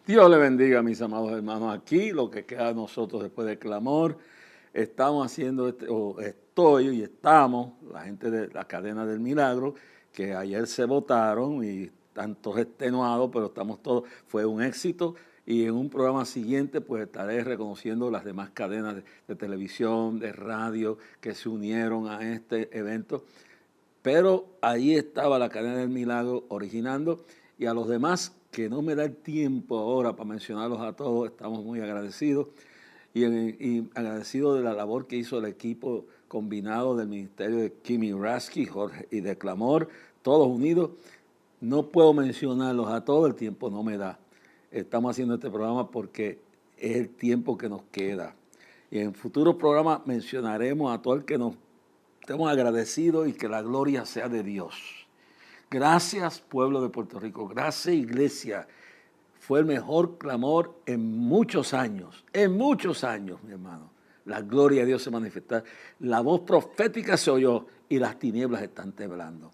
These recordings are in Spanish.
Dios le bendiga, mis amados hermanos. Aquí lo que queda de nosotros después del clamor, estamos haciendo, estamos, la gente de la cadena del milagro, que ayer se votaron y están todos extenuados, pero estamos todos, fue un éxito. Y en un programa siguiente, pues estaré reconociendo las demás cadenas de televisión, de radio, que se unieron a este evento. Pero ahí estaba la cadena del milagro originando, y a los demás, que no me da el tiempo ahora para mencionarlos a todos, estamos muy agradecidos y agradecidos de la labor que hizo el equipo combinado del ministerio de Kimi Rasky, Jorge y de Clamor, todos unidos. No puedo mencionarlos a todos, el tiempo no me da. Estamos haciendo este programa porque es el tiempo que nos queda. Y en futuros programas mencionaremos a todo el que nos estemos agradecidos y que la gloria sea de Dios. Gracias, pueblo de Puerto Rico. Gracias, iglesia. Fue el mejor clamor en muchos años, mi hermano. La gloria de Dios se manifestó. La voz profética se oyó y las tinieblas están temblando.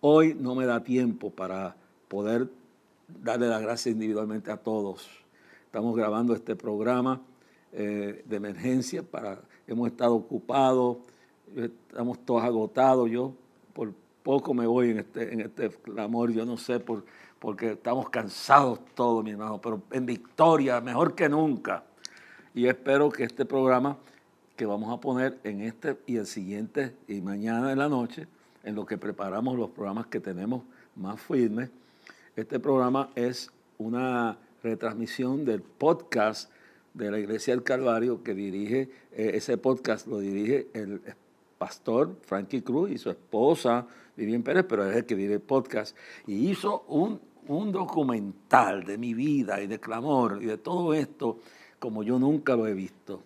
Hoy no me da tiempo para poder darle las gracias individualmente a todos. Estamos grabando este programa de emergencia. Hemos estado ocupados, estamos todos agotados. Yo por poco me voy en este clamor, yo no sé, porque estamos cansados todos, mi hermano, pero en victoria, mejor que nunca. Y espero que este programa que vamos a poner en este y el siguiente y mañana en la noche, en lo que preparamos los programas que tenemos más firmes, este programa es una retransmisión del podcast de la Iglesia del Calvario que dirige, ese podcast lo dirige el pastor Frankie Cruz y su esposa Vivian Pérez, pero es el que dirige el podcast, y hizo un documental de mi vida y de clamor y de todo esto como yo nunca lo he visto.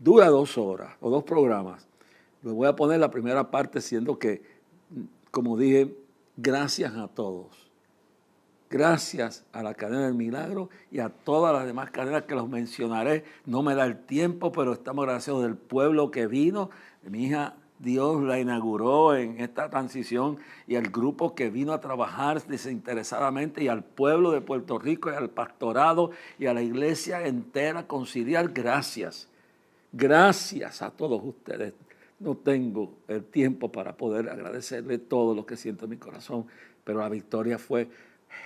Dura 2 horas o 2 programas. Les voy a poner la primera parte siendo que, como dije, gracias a todos. Gracias a la cadena del milagro y a todas las demás cadenas que los mencionaré. No me da el tiempo, pero estamos agradecidos del pueblo que vino. Mi hija, Dios la inauguró en esta transición, y al grupo que vino a trabajar desinteresadamente, y al pueblo de Puerto Rico y al pastorado y a la iglesia entera conciliar. Gracias. Gracias a todos ustedes. No tengo el tiempo para poder agradecerle todo lo que siento en mi corazón, pero la victoria fue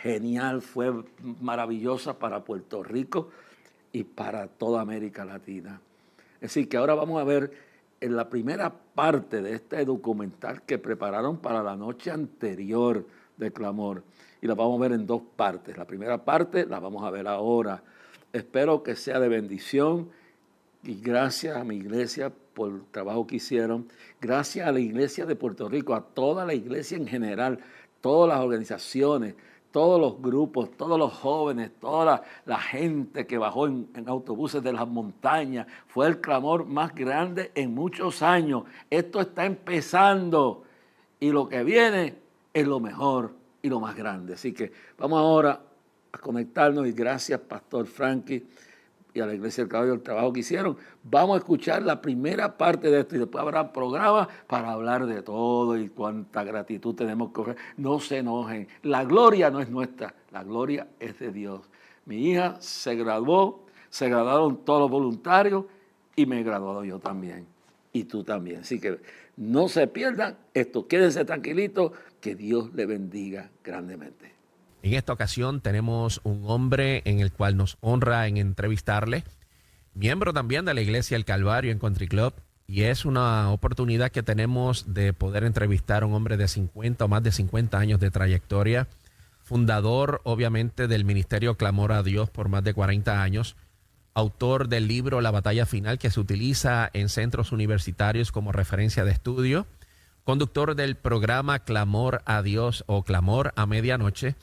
genial, fue maravillosa para Puerto Rico y para toda América Latina. Es decir, que ahora vamos a ver en la primera parte de este documental que prepararon para la noche anterior de Clamor, y la vamos a ver en 2 partes. La primera parte la vamos a ver ahora. Espero que sea de bendición, y gracias a mi iglesia por el trabajo que hicieron. Gracias a la iglesia de Puerto Rico, a toda la iglesia en general, todas las organizaciones, todos los grupos, todos los jóvenes, toda la gente que bajó en autobuses de las montañas. Fue el clamor más grande en muchos años. Esto está empezando y lo que viene es lo mejor y lo más grande. Así que vamos ahora a conectarnos, y gracias, Pastor Frankie, y a la Iglesia del Calvario, el trabajo que hicieron. Vamos a escuchar la primera parte de esto y después habrá programas para hablar de todo y cuánta gratitud tenemos que ofrecer. No se enojen. La gloria no es nuestra, la gloria es de Dios. Mi hija se graduó, se graduaron todos los voluntarios y me he graduado yo también. Y tú también. Así que no se pierdan esto. Quédense tranquilitos, que Dios le bendiga grandemente. En esta ocasión tenemos un hombre en el cual nos honra en entrevistarle, miembro también de la Iglesia del Calvario en Country Club, y es una oportunidad que tenemos de poder entrevistar a un hombre de 50 o más de 50 años de trayectoria, fundador obviamente del Ministerio Clamor a Dios por más de 40 años, autor del libro La Batalla Final, que se utiliza en centros universitarios como referencia de estudio, conductor del programa Clamor a Dios o Clamor a Medianoche,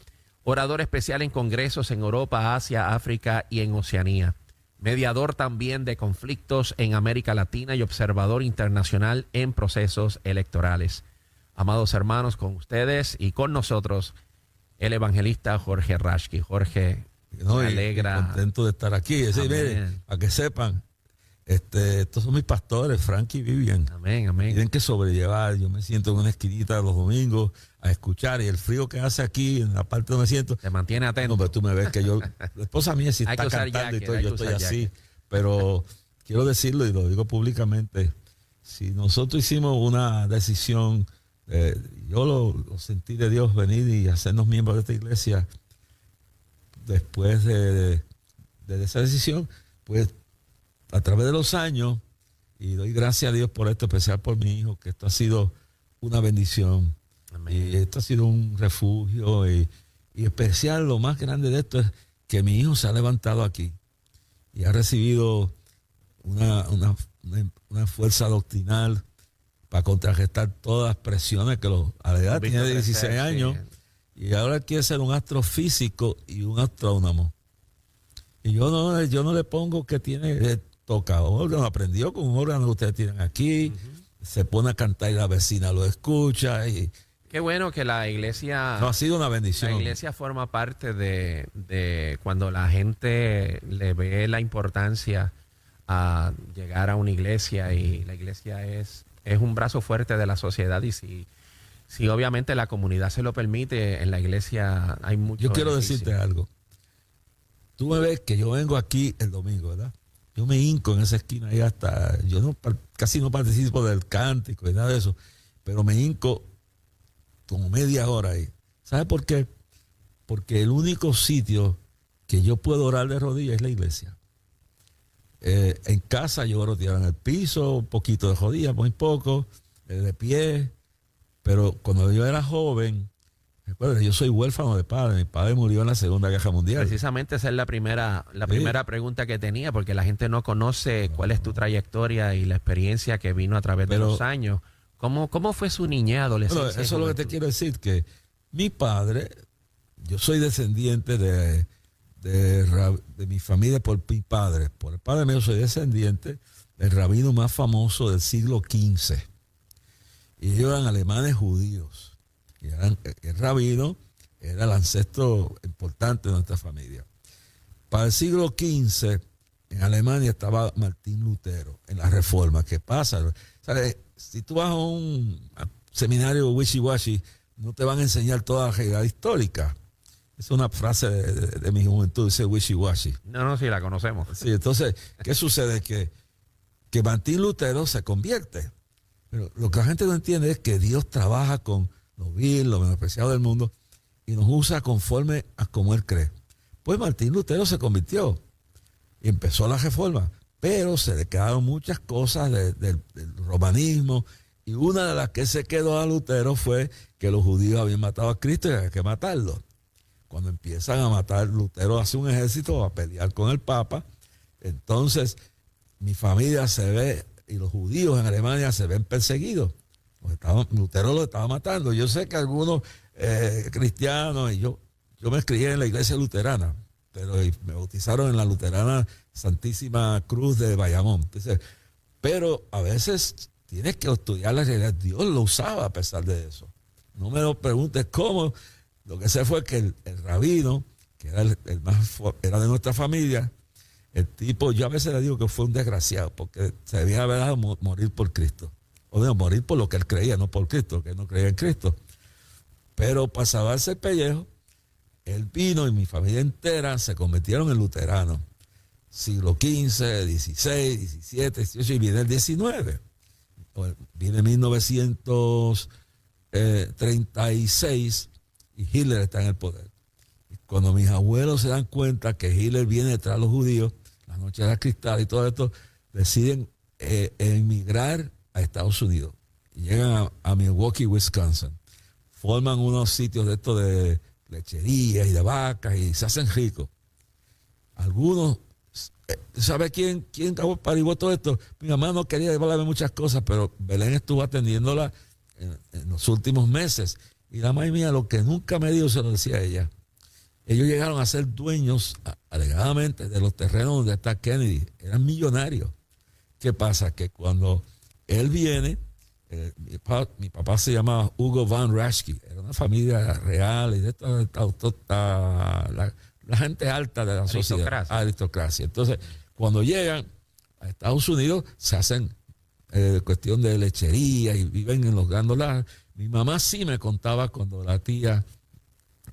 orador especial en congresos en Europa, Asia, África y en Oceanía. Mediador también de conflictos en América Latina y observador internacional en procesos electorales. Amados hermanos, con ustedes y con nosotros, el evangelista Jorge Rasky. Jorge, me alegra. Contento de estar aquí. Sí, miren, para que sepan, Estos son mis pastores, Frank y Vivian. Amén, amén. Tienen que sobrellevar. Yo me siento en una esquinita los domingos a escuchar, y el frío que hace aquí en la parte donde me siento. Te mantiene atento. No, pero tú me ves que yo, la esposa mía sí Hay está que usar cantando jacket, y todo, hay yo que estoy usar así. jacket. Pero quiero decirlo y lo digo públicamente. Si nosotros hicimos una decisión, yo lo sentí de Dios venir y hacernos miembros de esta iglesia después de esa decisión, pues a través de los años, y doy gracias a Dios por esto, especial por mi hijo, que esto ha sido una bendición. Amén. Y esto ha sido un refugio, y especial, lo más grande de esto es que mi hijo se ha levantado aquí y ha recibido una fuerza doctrinal para contrarrestar todas las presiones que a la edad tiene de 16 años, y ahora quiere ser un astrofísico y un astrónomo. Y yo no le pongo que toca órgano, aprendió con un órgano que ustedes tienen aquí, se pone a cantar y la vecina lo escucha. Y qué bueno que la iglesia... no, ha sido una bendición. La iglesia forma parte de cuando la gente le ve la importancia a llegar a una iglesia, y la iglesia es un brazo fuerte de la sociedad, y si obviamente la comunidad se lo permite, en la iglesia hay mucho Yo quiero beneficio. decirte algo. Tú me ves que yo vengo aquí el domingo, ¿verdad? Yo me hinco en esa esquina ahí hasta... Yo casi no participo del cántico y nada de eso, pero me hinco como media hora ahí. ¿Sabes por qué? Porque el único sitio que yo puedo orar de rodillas es la iglesia. En casa yo oro tirado en el piso, un poquito de rodillas, muy poco, de pie. Pero cuando yo era joven, recuerda, yo soy huérfano de padre. Mi padre murió en la Segunda Guerra Mundial. Precisamente esa es la primera pregunta que tenía, porque la gente no conoce cuál es tu trayectoria y la experiencia que vino a través de los años. ¿Cómo fue su niñez, adolescencia? Bueno, eso es lo que te quiero decir, que mi padre, yo soy descendiente de mi familia por mi padre. Por el padre mío soy descendiente del rabino más famoso del siglo XV. Y ellos eran alemanes judíos. Y el rabino era el ancestro importante de nuestra familia. Para el siglo XV, en Alemania estaba Martín Lutero en la Reforma. ¿Qué pasa? ¿Sabes? Si tú vas a un seminario wishy-washy, no te van a enseñar toda la realidad histórica. Es una frase de mi juventud, dice wishy-washy. No, sí, la conocemos. Sí, entonces, ¿qué sucede? Que Martín Lutero se convierte. Pero lo que la gente no entiende es que Dios trabaja con lo vil, lo menospreciado del mundo, y nos usa conforme a como Él cree. Pues Martín Lutero se convirtió y empezó la Reforma, pero se le quedaron muchas cosas del romanismo, y una de las que se quedó a Lutero fue que los judíos habían matado a Cristo y había que matarlo. Cuando empiezan a matar, Lutero hace un ejército a pelear con el Papa. Entonces mi familia se ve, y los judíos en Alemania se ven perseguidos. Lutero lo estaba matando. Yo sé que algunos cristianos, y yo me crié en la iglesia luterana, pero me bautizaron en la luterana Santísima Cruz de Bayamón. Entonces, pero a veces tienes que estudiar la realidad. Dios lo usaba a pesar de eso. No me lo preguntes cómo. Lo que sé fue que el rabino, que era el más era de nuestra familia, el tipo, yo a veces le digo que fue un desgraciado, porque se debía haber dado morir por Cristo. O no, morir por lo que él creía, no por Cristo, que él no creía en Cristo. Pero para salvarse el pellejo, él vino y mi familia entera se convirtieron en luteranos. Siglo XV, XVI, XVII, XVIII, y viene el XIX. Viene 1936 y Hitler está en el poder. Y cuando mis abuelos se dan cuenta que Hitler viene detrás de los judíos, la noche de la cristal y todo esto, deciden emigrar a Estados Unidos. Y llegan a Milwaukee, Wisconsin. Forman unos sitios de estos de lecherías y de vacas y se hacen ricos. Algunos, ¿sabe quién paribó todo esto? Mi mamá no quería llevarle muchas cosas, pero Belén estuvo atendiéndola en los últimos meses. Y la madre mía, lo que nunca me dio, se lo decía a ella. Ellos llegaron a ser dueños, alegadamente, de los terrenos donde está Kennedy. Eran millonarios. ¿Qué pasa? Que cuando él viene, mi papá se llamaba Hugo Van Raschke. Era una familia real y de la gente alta de la sociedad. Aristocracia. Entonces, cuando llegan, a Estados Unidos, se hacen cuestión de lechería y viven en los grandes. Mi mamá sí me contaba cuando la tía,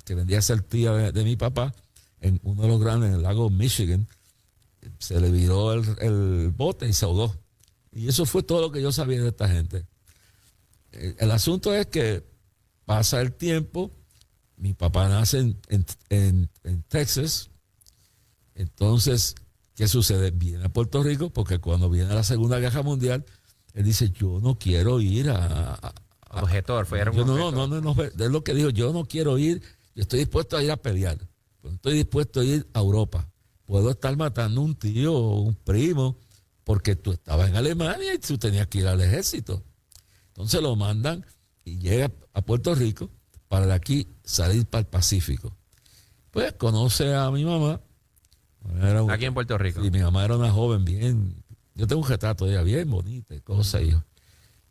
que vendría a ser tía de mi papá, en uno de los grandes, en el lago Michigan, se le viró el bote y se ahogó. Y eso fue todo lo que yo sabía de esta gente. El asunto es que pasa el tiempo, mi papá nace en Texas, entonces, ¿qué sucede? Viene a Puerto Rico, porque cuando viene la Segunda Guerra Mundial, él dice, yo no quiero ir Objetor, fue un objetor. No, es lo que dijo, yo no quiero ir, yo estoy dispuesto a ir a pelear, pero no estoy dispuesto a ir a Europa. Puedo estar matando a un tío o un primo, porque tú estabas en Alemania y tú tenías que ir al ejército. Entonces lo mandan y llega a Puerto Rico para de aquí salir para el Pacífico. Pues conoce a mi mamá. Aquí en Puerto Rico. Y mi mamá era una joven bien, yo tengo un retrato de ella bien bonita y cosas. Y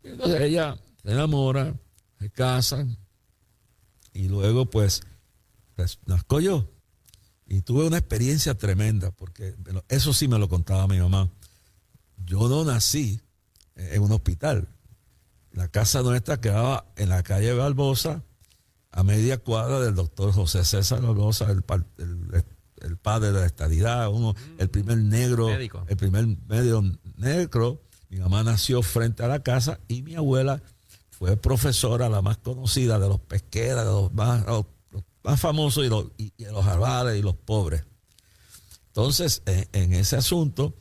entonces ella se enamora, se casan y luego pues nazco yo. Y tuve una experiencia tremenda, porque eso sí me lo contaba mi mamá. Yo no nací en un hospital. La casa nuestra quedaba en la calle Barbosa, a media cuadra del doctor José César Barbosa, el padre de la estadidad, el primer negro, médico. El primer medio negro. Mi mamá nació frente a la casa y mi abuela fue profesora, la más conocida de los pesqueras, de los más famosos y de los arbales y los pobres. Entonces, en ese asunto,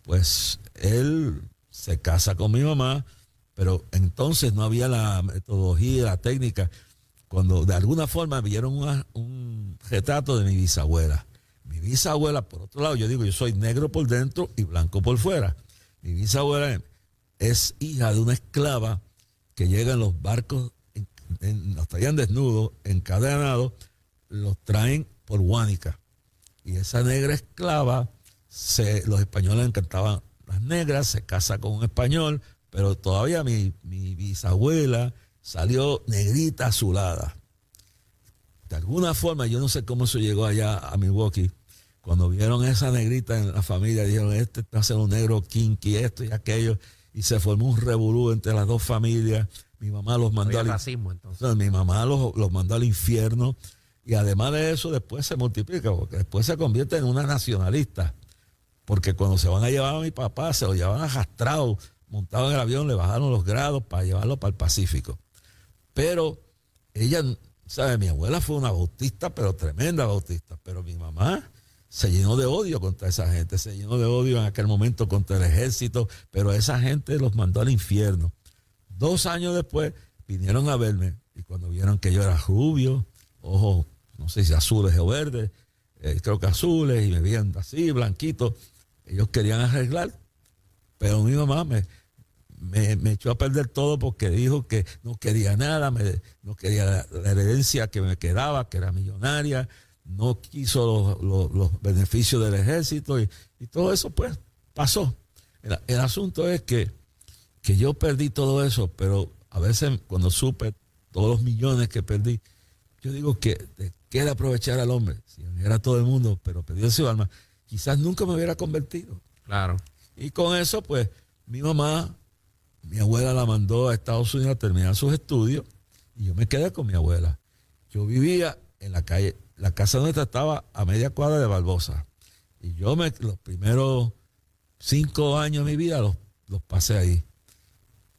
pues él se casa con mi mamá, pero entonces no había la metodología, la técnica. Cuando de alguna forma vieron un retrato de mi bisabuela. Mi bisabuela, por otro lado, yo digo, yo soy negro por dentro y blanco por fuera. Mi bisabuela es hija de una esclava que llega en los barcos, los traían desnudos, encadenados, los traen por Guánica. Y esa negra esclava, los españoles le encantaban las negras, se casa con un español, pero todavía mi bisabuela salió negrita azulada. De alguna forma, yo no sé cómo eso llegó allá a Milwaukee. Cuando vieron esa negrita en la familia, dijeron, este va a ser un negro kinky, esto y aquello. Y se formó un revolú entre las dos familias. Mi mamá los mandó racismo, entonces. Mi mamá los mandó al infierno. Y además de eso, después se multiplica, porque después se convierte en una nacionalista. Porque cuando se van a llevar a mi papá, se lo llevan arrastrado, montado en el avión, le bajaron los grados para llevarlo para el Pacífico. Pero ella, ¿sabe? Mi abuela fue una bautista, pero tremenda bautista. Pero mi mamá se llenó de odio contra esa gente, se llenó de odio en aquel momento contra el ejército, pero esa gente los mandó al infierno. 2 años después vinieron a verme y cuando vieron que yo era rubio, ojos, no sé si azules o verdes, creo que azules, y me veían así, blanquitos, ellos querían arreglar, pero mi mamá me echó a perder todo porque dijo que no quería nada, no quería la herencia que me quedaba, que era millonaria, no quiso los beneficios del ejército y todo eso pues pasó. El asunto es que yo perdí todo eso, pero a veces cuando supe todos los millones que perdí, yo digo que queda aprovechar al hombre, si era todo el mundo, pero perdió su alma, quizás nunca me hubiera convertido. Claro. Y con eso pues mi abuela la mandó a Estados Unidos a terminar sus estudios y yo me quedé con mi abuela. Yo vivía en la calle, la casa nuestra estaba a media cuadra de Barbosa. Y yo los primeros 5 años de mi vida los pasé ahí.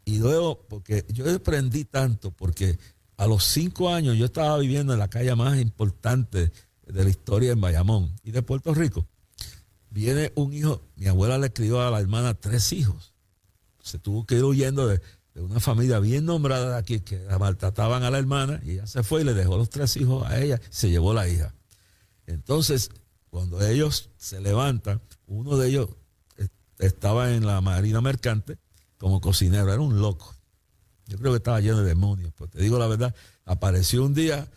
Y luego, porque yo aprendí tanto, porque a los 5 años yo estaba viviendo en la calle más importante de la historia en Bayamón y de Puerto Rico. Viene un hijo, mi abuela le crió a la hermana 3 hijos. Se tuvo que ir huyendo de una familia bien nombrada de aquí que la maltrataban a la hermana y ella se fue y le dejó los 3 hijos a ella, se llevó la hija. Entonces, cuando ellos se levantan, uno de ellos estaba en la marina mercante como cocinero, era un loco. Yo creo que estaba lleno de demonios, pero te digo la verdad, apareció un día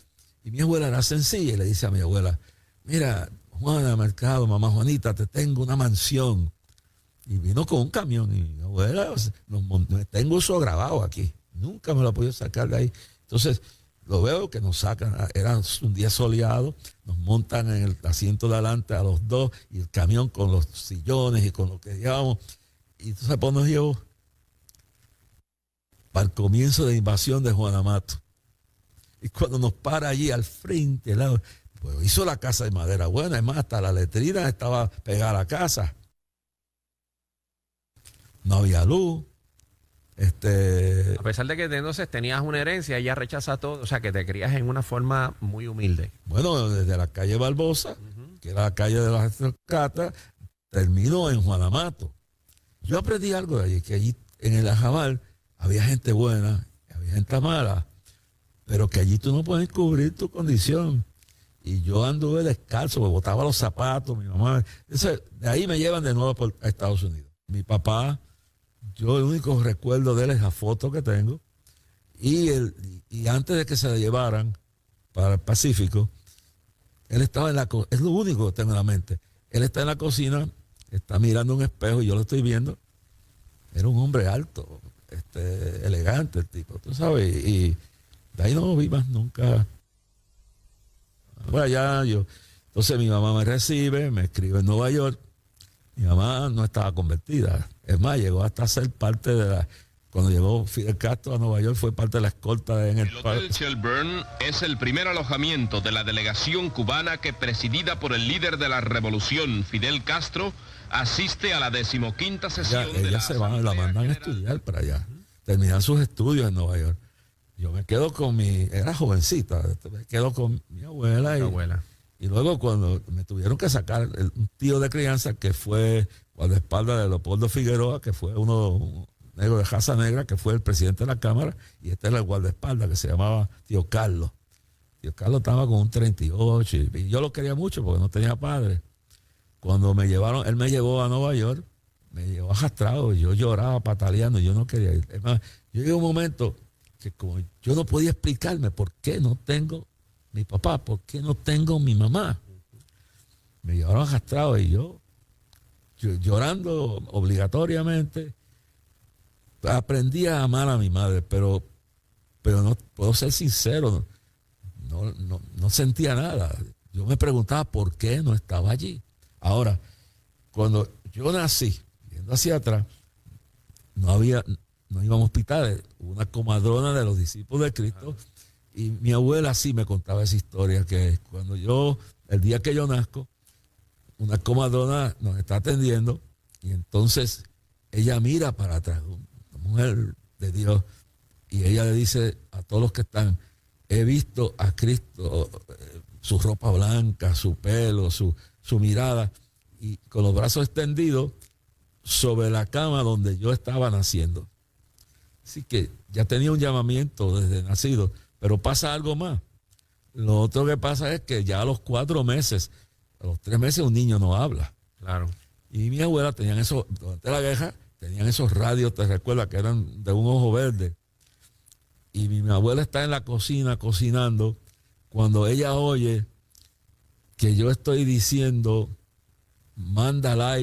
y mi abuela era sencilla y le dice a mi abuela, mira, Juana Mercado, mamá Juanita, te tengo una mansión. Y vino con un camión y mi abuela, tengo eso grabado aquí. Nunca me lo he podido sacar de ahí. Entonces, lo veo que nos sacan, era un día soleado, nos montan en el asiento de adelante a los dos y el camión con los sillones y con lo que llevamos. Y tú sabes, nos llevó para el comienzo de invasión de Juan Amato. Y cuando nos para allí al frente, pues hizo la casa de madera buena, es más, hasta la letrina estaba pegada a la casa. No había luz. A pesar de que entonces tenías una herencia, ella rechaza todo, o sea, que te crías en una forma muy humilde. Bueno, desde la calle Barbosa, que era la calle de las Escatas, terminó en Juan Amato. Yo aprendí algo de allí, que allí en el Ajabal había gente buena, había gente mala, pero que allí tú no puedes cubrir tu condición. Y yo anduve descalzo, me botaba los zapatos, mi mamá. Entonces, de ahí me llevan de nuevo a Estados Unidos. Mi papá, yo el único recuerdo de él es la foto que tengo. Y antes de que se la llevaran para el Pacífico, él estaba en la cocina. Es lo único que tengo en la mente. Él está en la cocina, está mirando un espejo y yo lo estoy viendo. Era un hombre alto, elegante el tipo, tú sabes. Y de ahí no vi más nunca. Bueno, ya yo. Entonces mi mamá me recibe, me escribe en Nueva York. Mi mamá no estaba convertida. Es más, llegó hasta ser parte de la... Cuando llegó Fidel Castro a Nueva York, fue parte de la escolta en el Hotel Shelburne es el primer alojamiento de la delegación cubana que, presidida por el líder de la revolución, Fidel Castro, asiste a la 15ª sesión de ella se va, la mandan a estudiar para allá. Terminan sus estudios en Nueva York. Yo me quedo con era jovencita, me quedo con mi abuela. Y luego cuando me tuvieron que sacar un tío de crianza que fue guardaespaldas de Leopoldo Figueroa, que fue un negro de raza negra, que fue el presidente de la Cámara, y este era el guardaespaldas que se llamaba Tío Carlos. Tío Carlos estaba con un 38 y yo lo quería mucho porque no tenía padre. Cuando me llevaron, él me llevó a Nueva York, me llevó arrastrado, y yo lloraba pataleando, yo no quería ir. Es más, yo llegué a un momento que como yo no podía explicarme por qué no tengo mi papá, por qué no tengo mi mamá. Me llevaron arrastrado y yo llorando obligatoriamente, aprendí a amar a mi madre, pero no puedo ser sincero, no sentía nada. Yo me preguntaba por qué no estaba allí. Ahora, cuando yo nací, viendo hacia atrás, no íbamos a hospitales, una comadrona de los discípulos de Cristo, y mi abuela sí me contaba esa historia, que cuando el día que yo nazco, una comadrona nos está atendiendo, y entonces ella mira para atrás, una mujer de Dios, y ella le dice a todos los que están: he visto a Cristo, su ropa blanca, su pelo, su mirada, y con los brazos extendidos sobre la cama donde yo estaba naciendo. Así que ya tenía un llamamiento desde nacido, pero pasa algo más. Lo otro que pasa es que ya a los 4 meses, a los 3 meses, un niño no habla. Claro. Y mi abuela tenían durante la guerra, tenían esos radios, te recuerdas, que eran de un ojo verde. Y mi abuela está en la cocina cocinando cuando ella oye que yo estoy diciendo: mándala.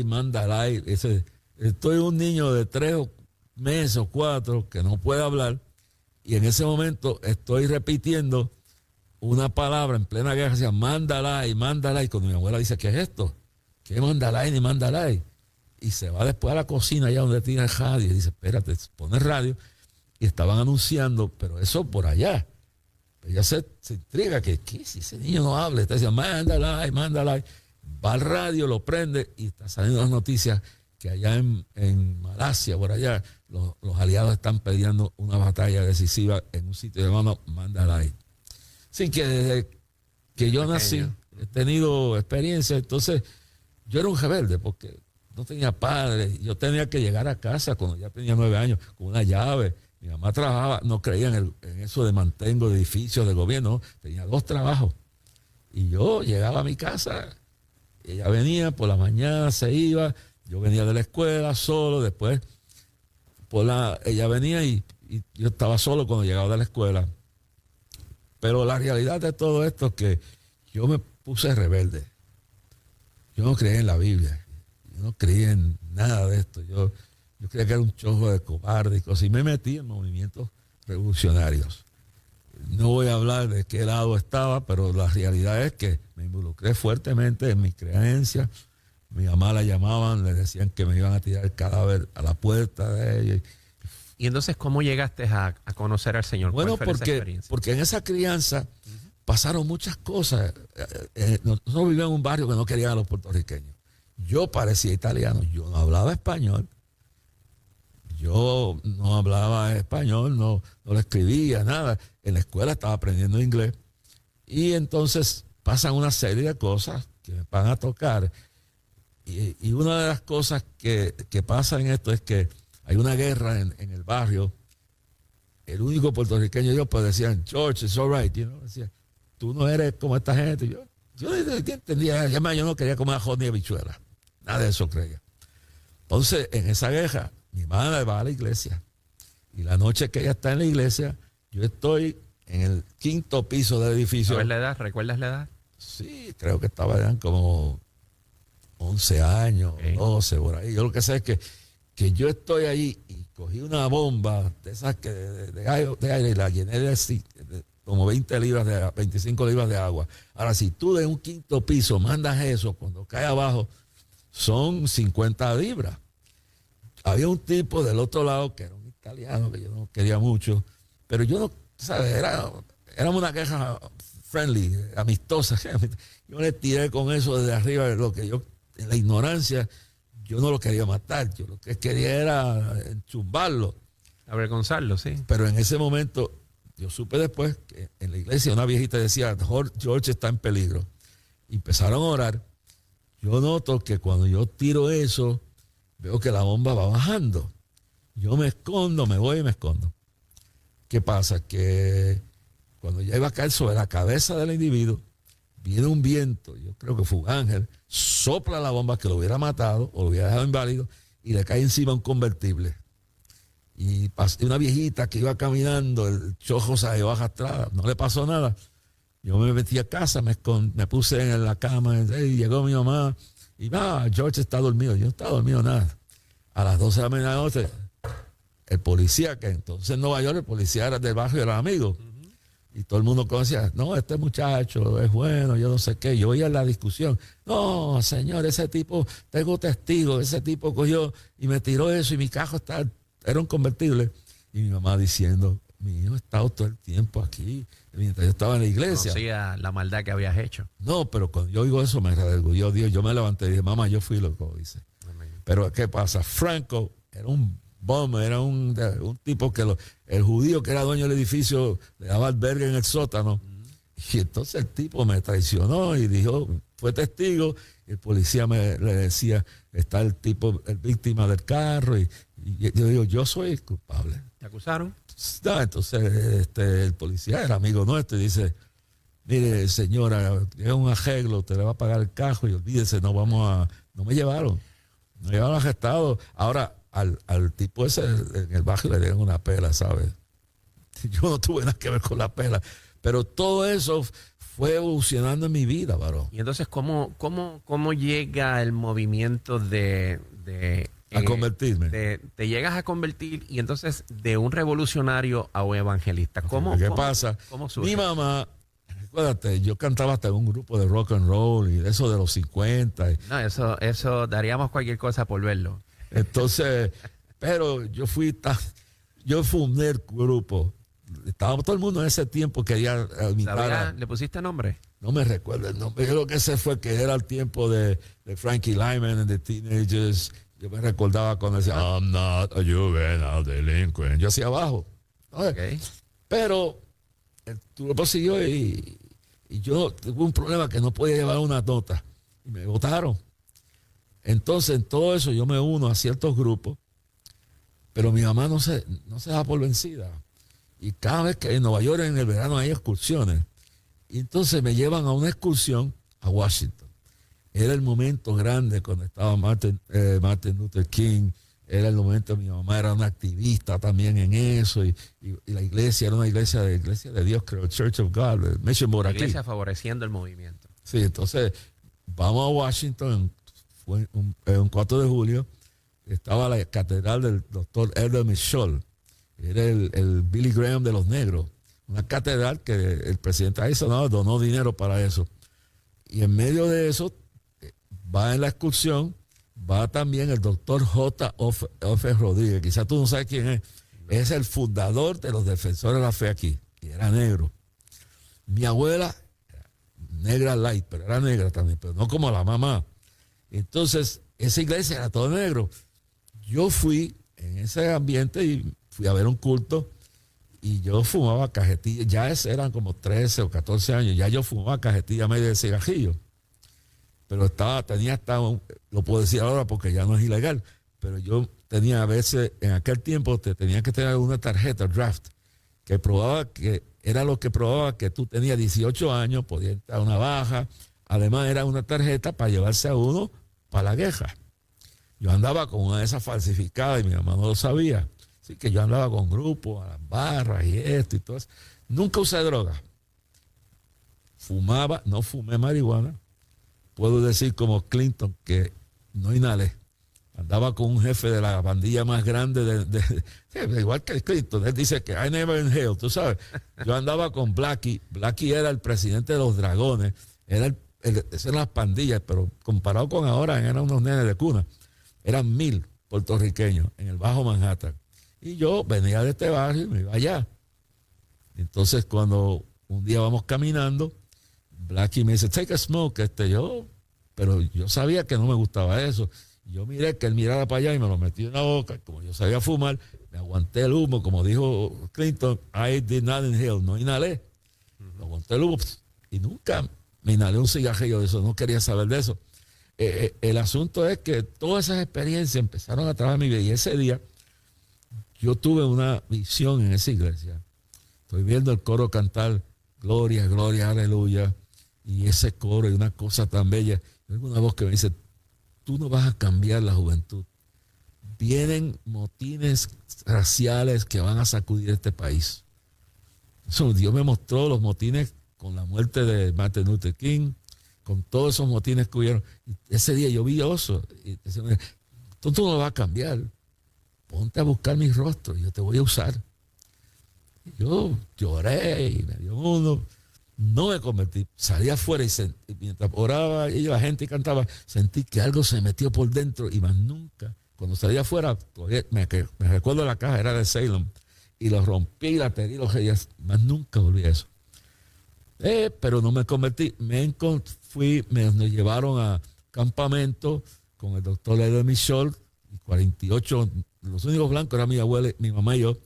Estoy un niño de 3 meses o 4 que no puede hablar, y en ese momento estoy repitiendo una palabra en plena guerra, decía mándala. Y cuando mi abuela dice: ¿qué es esto? ¿Qué mándala ni mándala? Y se va después a la cocina allá donde tiene el radio y dice: espérate, pone el radio. Y estaban anunciando, pero eso por allá. Ella se intriga, que si ese niño no habla, está diciendo mándala. Va al radio, lo prende y está saliendo las noticias que allá en Malasia, por allá, los aliados están peleando una batalla decisiva en un sitio llamado Mandalay. Así que desde que yo nací, he tenido experiencia. Entonces, yo era un rebelde porque no tenía padre. Yo tenía que llegar a casa cuando ya tenía 9 años con una llave. Mi mamá trabajaba, no creía en eso de mantengo de edificios de gobierno, no, tenía 2 trabajos. Y yo llegaba a mi casa, ella venía por la mañana, se iba, yo venía de la escuela solo, después ella venía y yo estaba solo cuando llegaba de la escuela. Pero la realidad de todo esto es que yo me puse rebelde. Yo no creía en la Biblia, yo no creía en nada de esto. Yo creía que era un chojo de cobarde y cosas, y me metí en movimientos revolucionarios. No voy a hablar de qué lado estaba, pero la realidad es que me involucré fuertemente en mis creencias. Mi mamá la llamaban, le decían que me iban a tirar el cadáver a la puerta de ella. Y entonces, ¿cómo llegaste a conocer al Señor? Bueno, ¿Cuál fue esa experiencia? porque en esa crianza pasaron muchas cosas. Nosotros vivíamos en un barrio que no querían a los puertorriqueños. Yo parecía italiano, yo no hablaba español. Yo no hablaba español, no lo escribía, nada. En la escuela estaba aprendiendo inglés. Y entonces pasan una serie de cosas que me van a tocar. Y una de las cosas que pasa en esto es que hay una guerra en el barrio. El único puertorriqueño, yo pues decían, George, it's all right. Decía, tú no eres como esta gente. Yo entendía, además yo no quería comer ajo ni habichuela. Nada de eso creía. Entonces, en esa guerra, mi madre va a la iglesia. Y la noche que ella está en la iglesia, yo estoy en el 5º piso del edificio. ¿Sabes la edad? ¿Recuerdas la edad? Sí, creo que eran como 11 años, okay. 12, por ahí. Yo lo que sé es que yo estoy ahí y cogí una bomba de esas que de aire y la llené de como 25 libras de agua. Ahora, si tú de un 5º piso mandas eso, cuando cae abajo, son 50 libras. Había un tipo del otro lado que era un italiano que yo no quería mucho, pero yo no, ¿sabes? Era una queja friendly, amistosa. Yo le tiré con eso desde arriba, lo que yo, en la ignorancia, yo no lo quería matar, yo lo que quería era enchumbarlo. Avergonzarlo, sí. Pero en ese momento, yo supe después que en la iglesia una viejita decía, George está en peligro. Y empezaron a orar. Yo noto que cuando yo tiro eso, veo que la bomba va bajando. Yo me escondo, me voy y me escondo. ¿Qué pasa? Que cuando ya iba a caer sobre la cabeza del individuo, viene un viento, yo creo que fue un ángel, sopla la bomba que lo hubiera matado o lo hubiera dejado inválido y le cae encima un convertible. Y una viejita que iba caminando, el chojo se baja atrás, no le pasó nada. Yo me metí a casa, me puse en la cama, y llegó mi mamá y George está dormido. Yo no estaba dormido nada. A las 12 de la medianoche, el policía, que entonces en Nueva York el policía era del barrio, era amigo. Y todo el mundo conocía, no, este muchacho es bueno, yo no sé qué. Yo oía la discusión. No, señor, ese tipo, tengo testigos, ese tipo cogió y me tiró eso y mi carro era un convertible. Y mi mamá diciendo, mi hijo ha estado todo el tiempo aquí, mientras yo estaba en la iglesia. Conocía la maldad que habías hecho. No, pero cuando yo oigo eso me redarguyó Dios. Yo me levanté y dije, mamá, yo fui loco, dice. Amén. Pero ¿qué pasa? Franco era un bomber, era un tipo que el judío que era dueño del edificio le daba albergue en el sótano. Y entonces el tipo me traicionó y dijo, fue testigo. Y el policía le decía, está el tipo, el víctima del carro. Y yo digo, yo soy culpable. ¿Te acusaron? No, entonces el policía era amigo nuestro y dice, mire señora, es un arreglo, usted le va a pagar el carro y olvídese, no me llevaron arrestado. Ahora al tipo ese en el barrio le dieron una pela, ¿sabes? Yo no tuve nada que ver con la pela, pero todo eso fue evolucionando en mi vida, varón. Y entonces, ¿cómo llega el movimiento a convertirme? Te llegas a convertir y entonces de un revolucionario a un evangelista. ¿Qué pasa? ¿Cómo surge? Mi mamá, recuérdate, yo cantaba hasta en un grupo de rock and roll y de eso de los 50. No, eso daríamos cualquier cosa por verlo. Entonces, pero yo fundé el grupo. Estaba todo el mundo en ese tiempo quería imitar. ¿Le pusiste nombre? No me recuerdo el nombre. Yo lo que sé fue que era el tiempo de Frankie Lyman and the Teenagers. Yo me recordaba cuando decía, I'm not a juvenile delinquent. Yo hacía abajo. Okay. Pero el grupo siguió y yo tuve un problema que no podía llevar una nota. Y me votaron. Entonces, en todo eso yo me uno a ciertos grupos, pero mi mamá no se da por vencida. Y cada vez que en Nueva York en el verano hay excursiones, y entonces me llevan a una excursión a Washington. Era el momento grande cuando estaba Martin Luther King. Era el momento, mi mamá era una activista también en eso, y la iglesia era una iglesia de Dios, creo, Church of God, Mission por aquí. La iglesia favoreciendo el movimiento. Sí, entonces vamos a Washington. Fue un 4 de julio, estaba la catedral del doctor Elder Mitchell, era el Billy Graham de los negros, una catedral que el presidente Eisenhower donó dinero para eso. Y en medio de eso, va en la excursión, va también el doctor J. Ofe Rodríguez. Quizás tú no sabes quién es. Es el fundador de los Defensores de la Fe aquí. Y era negro. Mi abuela, negra light, pero era negra también, pero no como la mamá. Entonces, esa iglesia era todo negro. Yo fui en ese ambiente y fui a ver un culto y yo fumaba cajetilla. Ya eran como 13 o 14 años. Ya yo fumaba cajetilla media de cigarrillo. Pero tenía hasta, lo puedo decir ahora porque ya no es ilegal, pero yo tenía a veces, en aquel tiempo tenía que tener una tarjeta draft que probaba que era lo que probaba que tú tenías 18 años, podías entrar a una baja. Además era una tarjeta para llevarse a uno para la queja. Yo andaba con una de esas falsificadas y mi mamá no lo sabía. Así que yo andaba con grupos, a las barras y esto y todo eso. Nunca usé droga. Fumaba, no fumé marihuana. Puedo decir como Clinton que no inhalé. Andaba con un jefe de la bandilla más grande igual que Clinton. Él dice que I never inhaled, tú sabes. Yo andaba con Blackie. Blackie era el presidente de los dragones. Esas eran las pandillas, pero comparado con ahora eran unos nenes de cuna. Eran 1000 puertorriqueños en el Bajo Manhattan. Y yo venía de este barrio y me iba allá. Entonces cuando un día vamos caminando, Blackie me dice, take a smoke, pero yo sabía que no me gustaba eso. Y yo miré que él mirara para allá y me lo metí en la boca. Como yo sabía fumar, me aguanté el humo, como dijo Clinton, I did not inhale, no inhalé. Me aguanté el humo y nunca me inhalé un cigarrillo de eso, no quería saber de eso. El asunto es que todas esas experiencias empezaron a trabajar en mi vida y ese día yo tuve una visión en esa iglesia. Estoy viendo el coro cantar gloria, gloria, aleluya. Y ese coro y una cosa tan bella. Yo oigo una voz que me dice, tú no vas a cambiar la juventud. Vienen motines raciales que van a sacudir este país. Eso, Dios me mostró los motines con la muerte de Martin Luther King, con todos esos motines que hubieron. Y ese día yo vi eso. Y decía, tú no vas a cambiar. Ponte a buscar mi rostro y yo te voy a usar. Y yo lloré y me dio uno. No me convertí. Salí afuera y mientras oraba y la gente cantaba, sentí que algo se metió por dentro y más nunca. Cuando salí afuera, todavía me recuerdo la caja, era de Salem, y lo rompí, la pedí, los reyes, más nunca volví a eso. Pero no me convertí. Nos llevaron a campamento con el doctor Edward Michaud, 48, los únicos blancos eran mi abuela, mi mamá y yo.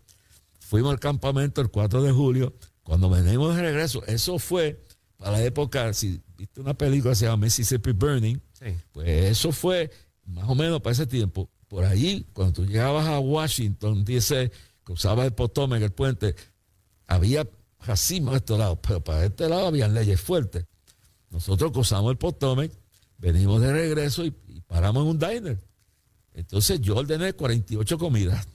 Fuimos al campamento el 4 de julio. Cuando venimos de regreso, eso fue para la época, si viste una película que se llama Mississippi Burning, sí. Pues eso fue más o menos para ese tiempo. Por ahí, cuando tú llegabas a Washington, DC, cruzabas el Potomac, el puente, había racismo a este lado, pero para este lado había leyes fuertes. Nosotros cruzamos el Potomac, venimos de regreso y paramos en un diner. Entonces yo ordené 48 comidas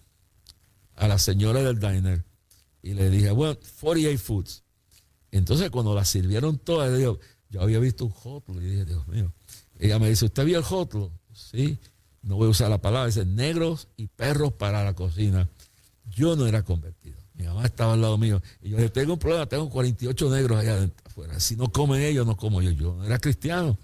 a la señora del diner y le dije, bueno, 48 foods. Entonces cuando las sirvieron todas, le digo, yo había visto un rótulo y dije, Dios mío. Ella me dice, ¿usted vio el rótulo? Sí, no voy a usar la palabra, dice, negros y perros para la cocina. Yo no era convertido. Mi mamá estaba al lado mío. Y yo dije, tengo un problema, tengo 48 negros allá adentro, afuera. Si no comen ellos, no como yo. Yo no era cristiano.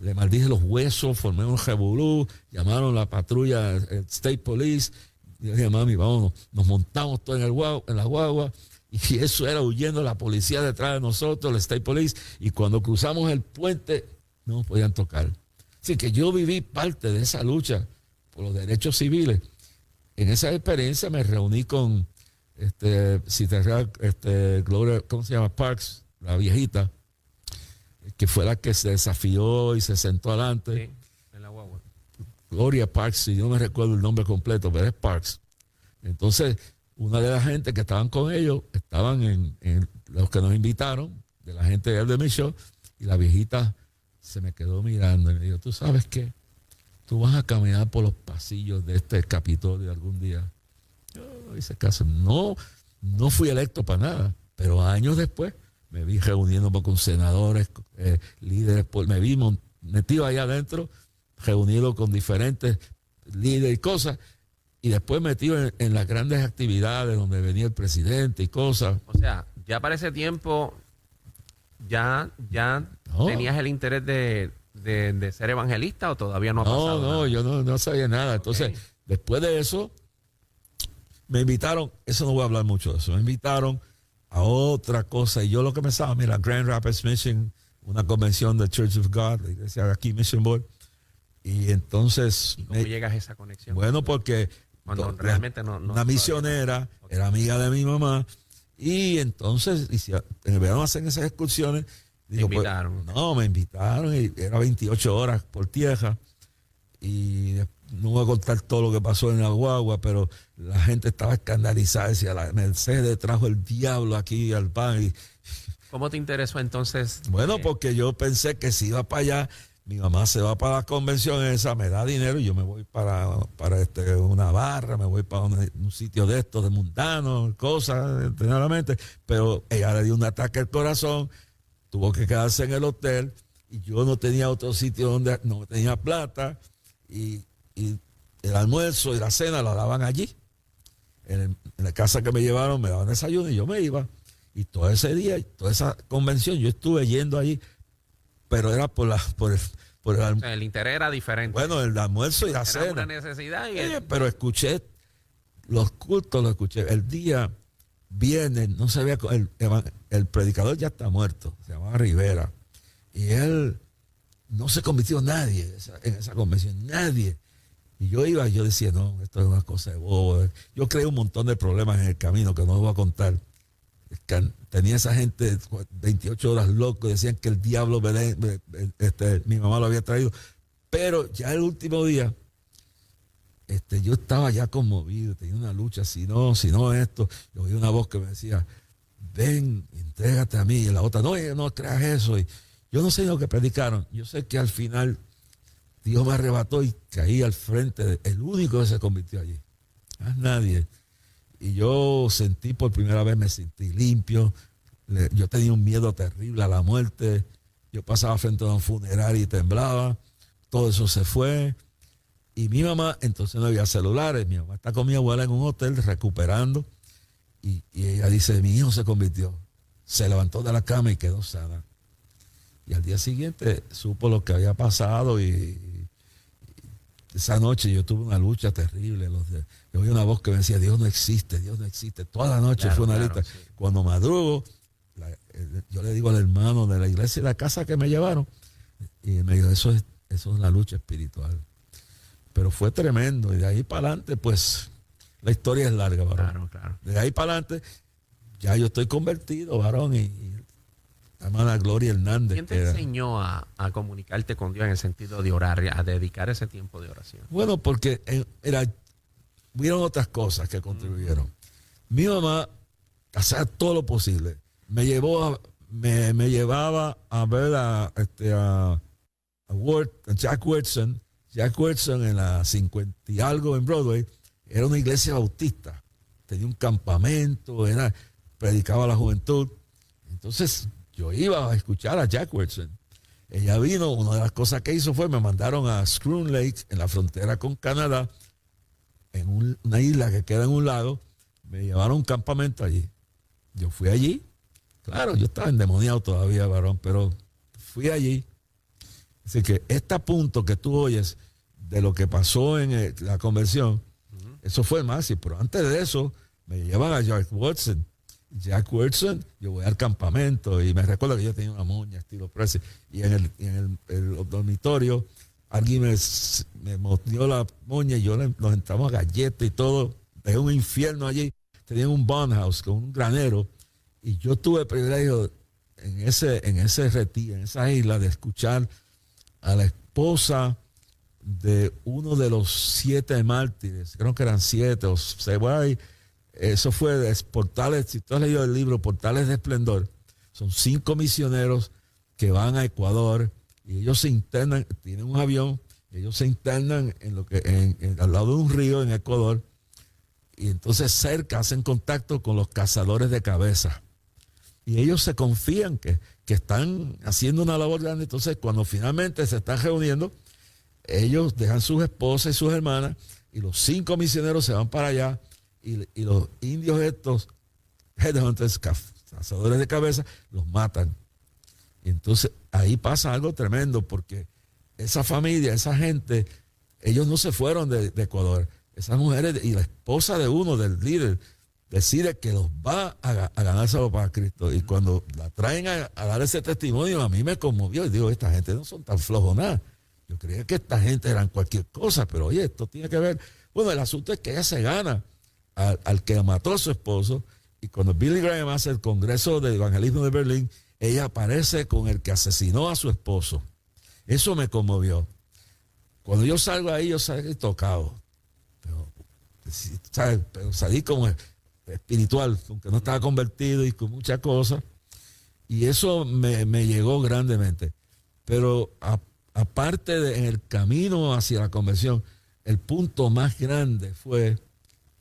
Le maldije los huesos, formé un revolú, llamaron la patrulla, el State Police. Y yo dije, mami, vámonos. Nos montamos todos en la guagua. Y eso era huyendo la policía detrás de nosotros, el State Police. Y cuando cruzamos el puente, no nos podían tocar. Así que yo viví parte de esa lucha por los derechos civiles. En esa experiencia me reuní con Gloria, ¿cómo se llama? Parks, la viejita, que fue la que se desafió y se sentó adelante. Sí, en la guagua. Gloria Parks, si yo no me recuerdo el nombre completo, pero es Parks. Entonces, una de las gente que estaban con ellos, estaban en los que nos invitaron, de la gente de Edward Michaud, y la viejita se me quedó mirando y me dijo, ¿tú sabes qué? Tú vas a caminar por los pasillos de este Capitolio algún día. Yo hice caso. No fui electo para nada, pero años después me vi reuniéndome con senadores, líderes, me vi metido ahí adentro, reunido con diferentes líderes y cosas, y después metido en las grandes actividades donde venía el presidente y cosas. O sea, Ya para ese tiempo, ya No. tenías el interés de ser evangelista o todavía no ha pasado No, nada? yo no sabía nada. Entonces, Ok. después de eso, me invitaron, eso no voy a hablar mucho de eso, me invitaron a otra cosa. Y yo lo que pensaba, mira, Grand Rapids Mission, una convención de Church of God, la iglesia de aquí, Mission Board. Y entonces, ¿Y cómo llegas a esa conexión? bueno, porque Cuando realmente no una todavía misionera, no. Ok. era amiga de mi mamá, y entonces en el verano hacen esas excursiones. Digo, pues, invitaron. no, me invitaron y era 28 horas por tierra. Y no voy a contar todo lo que pasó en la guagua, pero la gente estaba escandalizada. Decía, la Mercedes trajo el diablo aquí al pan. Y, ¿Cómo te interesó entonces? bueno, porque yo pensé que si iba para allá, mi mamá se va para la convención esa, me da dinero y yo me voy para una barra, me voy para un sitio de estos, de mundanos, cosas, generalmente. Pero ella le dio un ataque al corazón, tuvo que quedarse en el hotel y yo no tenía otro sitio donde no tenía plata y el almuerzo y la cena la daban allí. En la casa que me llevaron me daban desayuno y yo me iba. Y todo ese día, toda esa convención, yo estuve yendo allí, pero era por el O sea, el interés era diferente. bueno, el almuerzo y la era cena. una necesidad y Pero escuché los cultos, lo escuché. El día viernes, no sabía, el predicador ya está muerto, se llamaba Rivera. Y él no se convirtió nadie en esa convención, nadie. Y yo iba, yo decía, no, esto es una cosa de bobo. Yo creé un montón de problemas en el camino que no voy a contar. Tenía esa gente 28 horas loco, decían que el diablo mi mamá lo había traído. Pero ya el último día, yo estaba ya conmovido, tenía una lucha, si no esto. Yo oí una voz que me decía, ven, entrégate a mí. Y la otra, no creas eso. Y yo no sé lo que predicaron. Yo sé que al final Dios me arrebató y caí al frente, el único que se convirtió allí. Más nadie. Y yo sentí por primera vez, me sentí limpio. Yo tenía un miedo terrible a la muerte. Yo pasaba frente a un funeral y temblaba. Todo eso se fue. Y mi mamá, entonces no había celulares. Mi mamá está con mi abuela en un hotel recuperando. Y ella dice, mi hijo se convirtió. Se levantó de la cama y quedó sana. Y al día siguiente supo lo que había pasado y esa noche yo tuve una lucha terrible. Yo oí una voz que me decía, Dios no existe. Toda la noche fue una lista. Sí. Cuando madrugo, yo le digo al hermano de la iglesia y la casa que me llevaron, y me dijo, eso es la lucha espiritual. Pero fue tremendo. Y de ahí para adelante, pues, la historia es larga, varón. Claro. De ahí para adelante, ya yo estoy convertido, varón, y la hermana Gloria Hernández. ¿Quién te enseñó a comunicarte con Dios en el sentido de orar, a dedicar ese tiempo de oración? Bueno, porque hubieron otras cosas que contribuyeron. Mi mamá hacía todo lo posible. Me llevaba a ver a Jack Wilson. Jack Wilson en la 50 y algo en Broadway era una iglesia bautista. Tenía un campamento, predicaba a la juventud. Entonces yo iba a escuchar a Jack Wilson. Ella vino, una de las cosas que hizo fue, me mandaron a Schroon Lake, en la frontera con Canadá, en una isla que queda en un lago. Me llevaron a un campamento allí. Yo fui allí. Claro, yo estaba endemoniado todavía, varón, pero fui allí. Así que este punto que tú oyes de lo que pasó en la conversión, eso fue el máximo. Pero antes de eso, me llevan a Jack Wilson. Jack Wilson, yo voy al campamento y me recuerdo que yo tenía una moña estilo Presley. Y en el dormitorio, alguien me mordió la moña y nos entramos a galletas y todo. Dejé un infierno allí. Tenía un barnhouse con un granero. Y yo tuve el privilegio en ese retiro, en esa isla, de escuchar a la esposa de uno de los 7 mártires. Creo que eran 7 o 6. Eso fue de Portales. Si tú has leído el libro Portales de Esplendor, son 5 misioneros que van a Ecuador y ellos se internan, tienen un avión, ellos se internan al lado de un río en Ecuador, y entonces cerca hacen contacto con los cazadores de cabezas. Y ellos se confían que están haciendo una labor grande. Entonces, cuando finalmente se están reuniendo, ellos dejan sus esposas y sus hermanas, y los 5 misioneros se van para allá, y los indios estos, headhunters, asadores de cabeza, los matan. Y entonces ahí pasa algo tremendo, porque esa familia, esa gente, ellos no se fueron de Ecuador. Esas mujeres y la esposa de uno, del líder, decide que los va a ganárselo para Cristo. Y cuando la traen a dar ese testimonio, a mí me conmovió. Y digo, esta gente no son tan flojos nada. Yo creía que esta gente eran cualquier cosa, pero oye, esto tiene que ver. Bueno, el asunto es que ella se gana al que mató a su esposo. Y cuando Billy Graham hace el Congreso de Evangelismo de Berlín, ella aparece con el que asesinó a su esposo. Eso me conmovió. Cuando yo salgo ahí, yo salí tocado. Pero salí como espiritual, aunque no estaba convertido y con muchas cosas. Y eso me llegó grandemente. Pero aparte en el camino hacia la conversión, el punto más grande fue,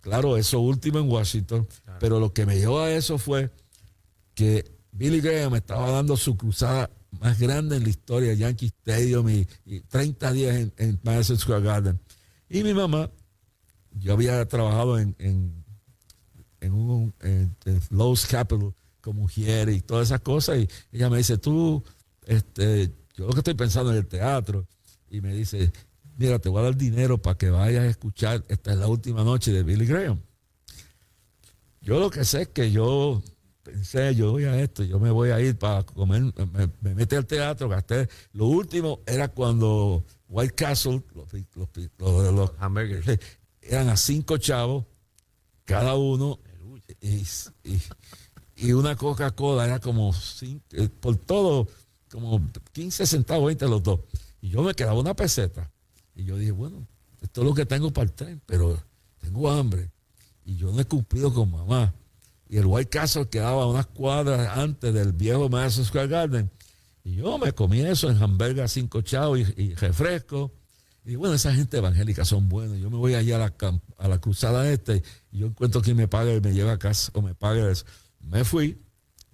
claro, eso último en Washington, claro. Pero lo que me llevó a eso fue que Billy Graham estaba dando su cruzada más grande en la historia, Yankee Stadium y 30 días en Madison Square Garden. Y mi mamá, yo había trabajado en Lowe's Capital como mujer y todas esas cosas, y ella me dice, yo lo que estoy pensando en el teatro, y me dice, mira, te voy a dar dinero para que vayas a escuchar, esta es la última noche de Billy Graham. Yo lo que sé es que yo pensé, yo voy a esto, yo me voy a ir para comer, me metí al teatro, gasté, lo último era cuando White Castle, los hamburgers, eran a 5 chavos cada uno, y una Coca-Cola era como por todo, como 15 centavos, 20 los dos. Y yo me quedaba una peseta. Y yo dije, bueno, esto es lo que tengo para el tren, pero tengo hambre. Y yo no he cumplido con mamá. Y el White Castle quedaba a unas cuadras antes del viejo Madison Square Garden. Y yo me comí eso en hamburguesa 5 chavos y refresco. Y bueno, esa gente evangélica son buenos. Yo me voy allá a la cruzada y yo encuentro quien me pague y me lleva a casa o me pague eso. Me fui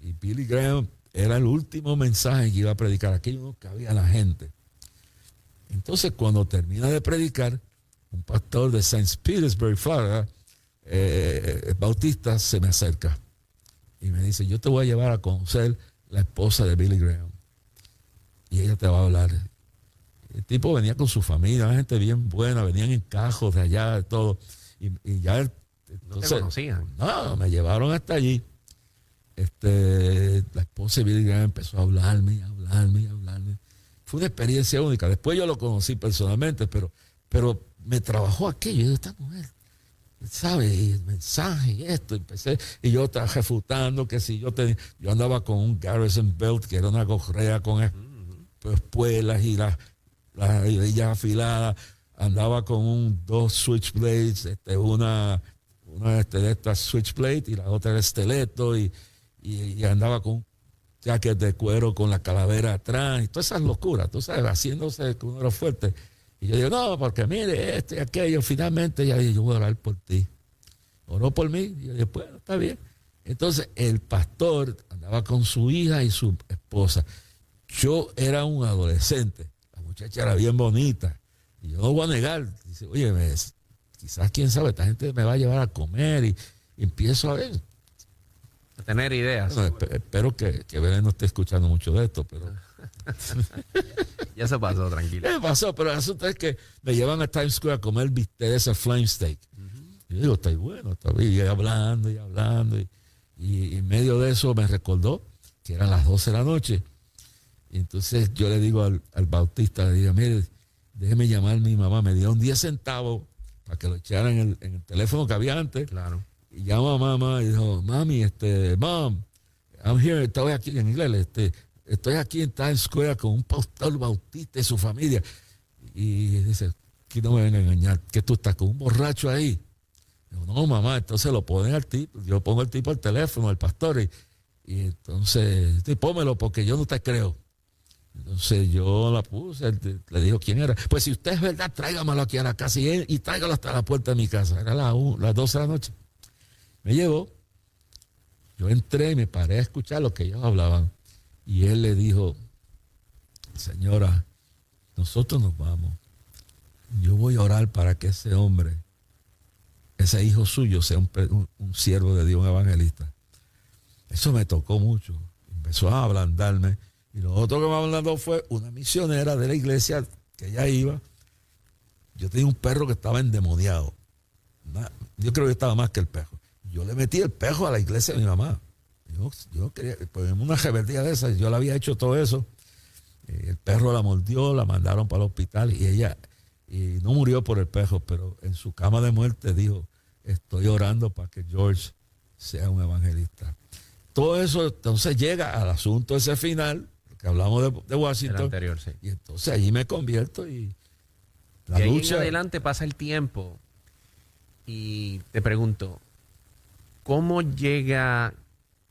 y Billy Graham era el último mensaje que iba a predicar. Aquí no cabía la gente. Entonces, cuando termina de predicar, un pastor de St. Petersburg, Florida, Bautista, se me acerca y me dice, yo te voy a llevar a conocer la esposa de Billy Graham. Y ella te va a hablar. El tipo venía con su familia, una gente bien buena, venían en cajos de allá, de todo. Y ya entonces, ¿no te conocían? No, me llevaron hasta allí. La esposa de Billy Graham empezó a hablarme. Fue una experiencia única. Después yo lo conocí personalmente, pero me trabajó aquello. Yo, esta mujer, ¿sabes? Y el mensaje y esto. Y yo estaba refutando que si yo andaba con un Garrison Belt, que era una correa con espuelas y las hebillas afiladas. Andaba con 2 switchblades, una de estas switchblades y la otra era estileto, y andaba con un jacket de cuero con la calavera atrás y todas esas locuras, tú sabes, haciéndose con uno fuerte. Y yo digo, no, porque mire esto y aquello. Finalmente ella dijo, yo voy a orar por ti. Oró por mí y yo dije, bueno, está bien. Entonces el pastor andaba con su hija y su esposa. Yo era un adolescente, la muchacha era bien bonita y yo no voy a negar. Dice, oye, quizás, quién sabe, esta gente me va a llevar a comer, y empiezo a ver. A tener ideas. Bueno, espero que Belén no esté escuchando mucho de esto, pero... Ya se pasó, tranquilo. Me pasó, pero el asunto es que me llevan a Times Square a comer bistec de ese flame steak. Y yo digo, está bueno, está bien. Y hablando. Y en medio de eso me recordó que eran las 12 de la noche. Y entonces yo le digo al Bautista, le digo, mire, déjeme llamar a mi mamá. Me dieron 10 centavos para que lo echaran en el teléfono que había antes. Claro. Y llama a mamá y dijo, mami, Mom, I'm here, estoy aquí en inglés, estoy aquí en Times Square con un pastor bautista y su familia. Y dice, que no me vengan a engañar, que tú estás con un borracho ahí. Digo, no, mamá, entonces lo ponen al tipo, yo pongo al tipo al teléfono, al pastor, y entonces, pónmelo porque yo no te creo. Entonces yo la puse, le dijo quién era. Pues si usted es verdad, tráigamelo aquí a la casa y tráigalo hasta la puerta de mi casa. Era las 12 de la noche. Me llevó, yo entré y me paré a escuchar lo que ellos hablaban. Y él le dijo, señora, nosotros nos vamos. Yo voy a orar para que ese hombre, ese hijo suyo, sea un siervo de Dios, un evangelista. Eso me tocó mucho. Empezó a ablandarme. Y lo otro que me ablandó fue una misionera de la iglesia que ella iba. Yo tenía un perro que estaba endemoniado. Yo creo que estaba más que el pejo. Yo le metí el pejo a la iglesia de mi mamá. Yo quería, pues en una rebeldía de esas, yo le había hecho todo eso. El perro la mordió, la mandaron para el hospital y ella no murió por el pejo, pero en su cama de muerte dijo, estoy orando para que George sea un evangelista. Todo eso entonces llega al asunto ese final, que hablamos de Washington. El anterior, sí. Y entonces allí me convierto y la y ahí lucha. en adelante pasa el tiempo y te pregunto, ¿cómo llega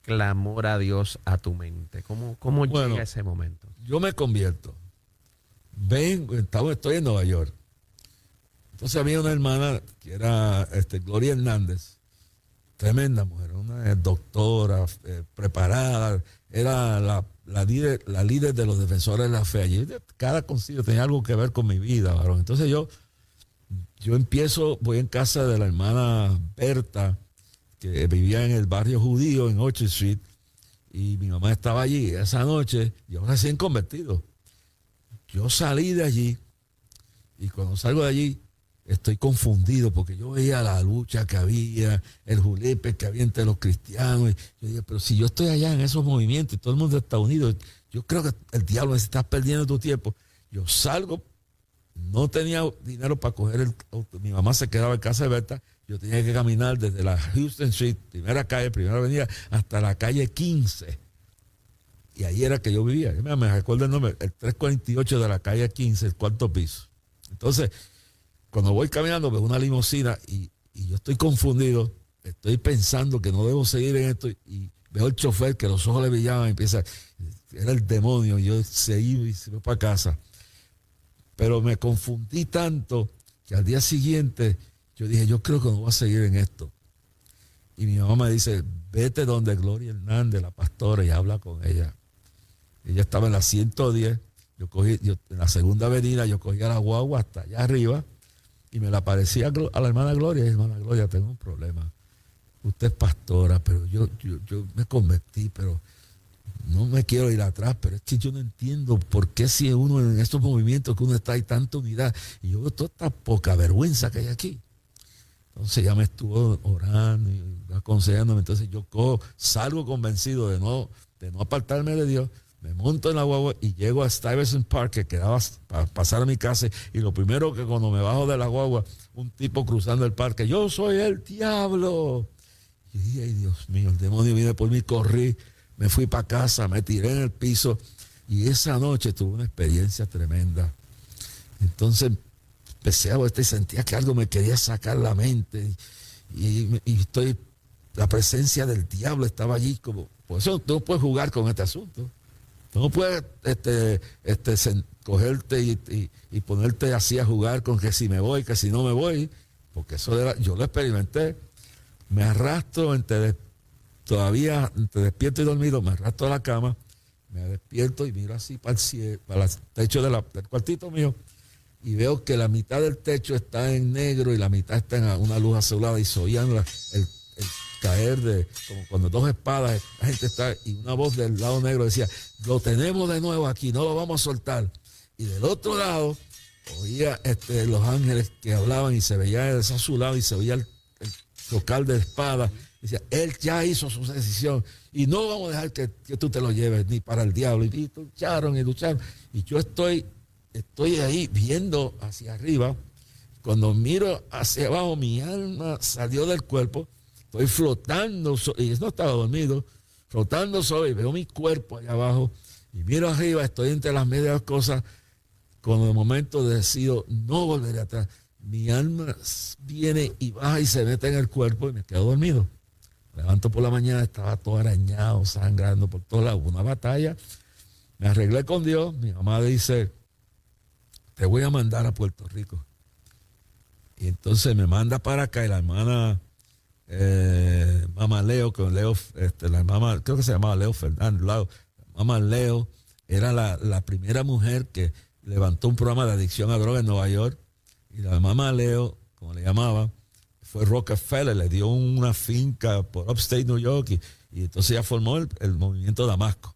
clamor a Dios a tu mente? ¿Cómo llega ese momento? Yo me convierto. Estoy en Nueva York. Entonces había una hermana que era Gloria Hernández, tremenda mujer, una doctora, preparada, era la líder de los defensores de la fe. Allí cada concilio tenía algo que ver con mi vida, varón. Entonces yo voy en casa de la hermana Berta, que vivía en el barrio judío en Orchard Street, y mi mamá estaba allí esa noche, yo recién convertido. Yo salí de allí, y cuando salgo de allí, estoy confundido, porque yo veía la lucha que había, el julepe que había entre los cristianos, y yo dije, pero si yo estoy allá en esos movimientos, y todo el mundo está unido, yo creo que el diablo me está perdiendo tu tiempo. Yo salgo, no tenía dinero para coger el auto, mi mamá se quedaba en casa de Berta, yo tenía que caminar desde la Houston Street, primera avenida, hasta la calle 15. Y ahí era que yo vivía. Yo me recuerdo el nombre, el 348 de la calle 15, el cuarto piso. Entonces, cuando voy caminando, veo una limusina y yo estoy confundido, estoy pensando que no debo seguir en esto y veo el chofer que los ojos le brillaban y empieza, era el demonio, yo seguí y se fue para casa. Pero me confundí tanto que al día siguiente yo dije, yo creo que no voy a seguir en esto. Y mi mamá me dice, vete donde Gloria Hernández, la pastora, y habla con ella. Ella estaba en la 110, en la segunda avenida, yo cogía la guagua hasta allá arriba y me la aparecía a la hermana Gloria. Y hermana Gloria, tengo un problema. Usted es pastora, pero yo me convertí, pero no me quiero ir atrás, pero es que yo no entiendo por qué si uno en estos movimientos que uno está, hay tanta unidad. Y yo veo toda esta poca vergüenza que hay aquí. Entonces ya me estuvo orando y aconsejándome. Entonces yo salgo convencido de no apartarme de Dios, me monto en la guagua y llego a Stuyvesant Park, que quedaba para pasar a mi casa. Y lo primero que cuando me bajo de la guagua, un tipo cruzando el parque, yo soy el diablo. Y dije, ay Dios mío, el demonio viene por mí, corrí, me fui para casa, me tiré en el piso. Y esa noche tuve una experiencia tremenda. Entonces empecé a ver y sentía que algo me quería sacar la mente la presencia del diablo estaba allí, como por eso tú no puedes jugar con este asunto, tú no puedes cogerte y ponerte así a jugar con que si me voy, que si no me voy, porque yo lo experimenté. Me arrastro todavía entre despierto y dormido, me arrastro a la cama, me despierto y miro así para el cielo, para el techo del cuartito mío, y veo que la mitad del techo está en negro y la mitad está en una luz azulada, y se oían el caer como cuando dos espadas, la gente está, y una voz del lado negro decía, lo tenemos de nuevo aquí, no lo vamos a soltar. Y del otro lado oía los ángeles que hablaban y se veía el azulado y se oía el tocar de espada. Decía, él ya hizo su decisión y no vamos a dejar que tú te lo lleves ni para el diablo. Y lucharon. Y yo estoy ahí viendo hacia arriba. Cuando miro hacia abajo, mi alma salió del cuerpo. Estoy flotando, y no estaba dormido, flotando solo, y veo mi cuerpo allá abajo. Y miro arriba, estoy entre las medias cosas. Cuando de momento decido no volver atrás, mi alma viene y baja y se mete en el cuerpo y me quedo dormido. Levanto por la mañana, estaba todo arañado, sangrando por todos lados. Una batalla. Me arreglé con Dios. Mi mamá dice, te voy a mandar a Puerto Rico. Y entonces me manda para acá y la hermana Mamá Leo, la mamá, creo que se llamaba Leo Fernández, Mamá Leo, era la primera mujer que levantó un programa de adicción a drogas en Nueva York. Y la Mamá Leo, como le llamaba, fue Rockefeller, le dio una finca por Upstate New York y entonces ya formó el movimiento Damasco.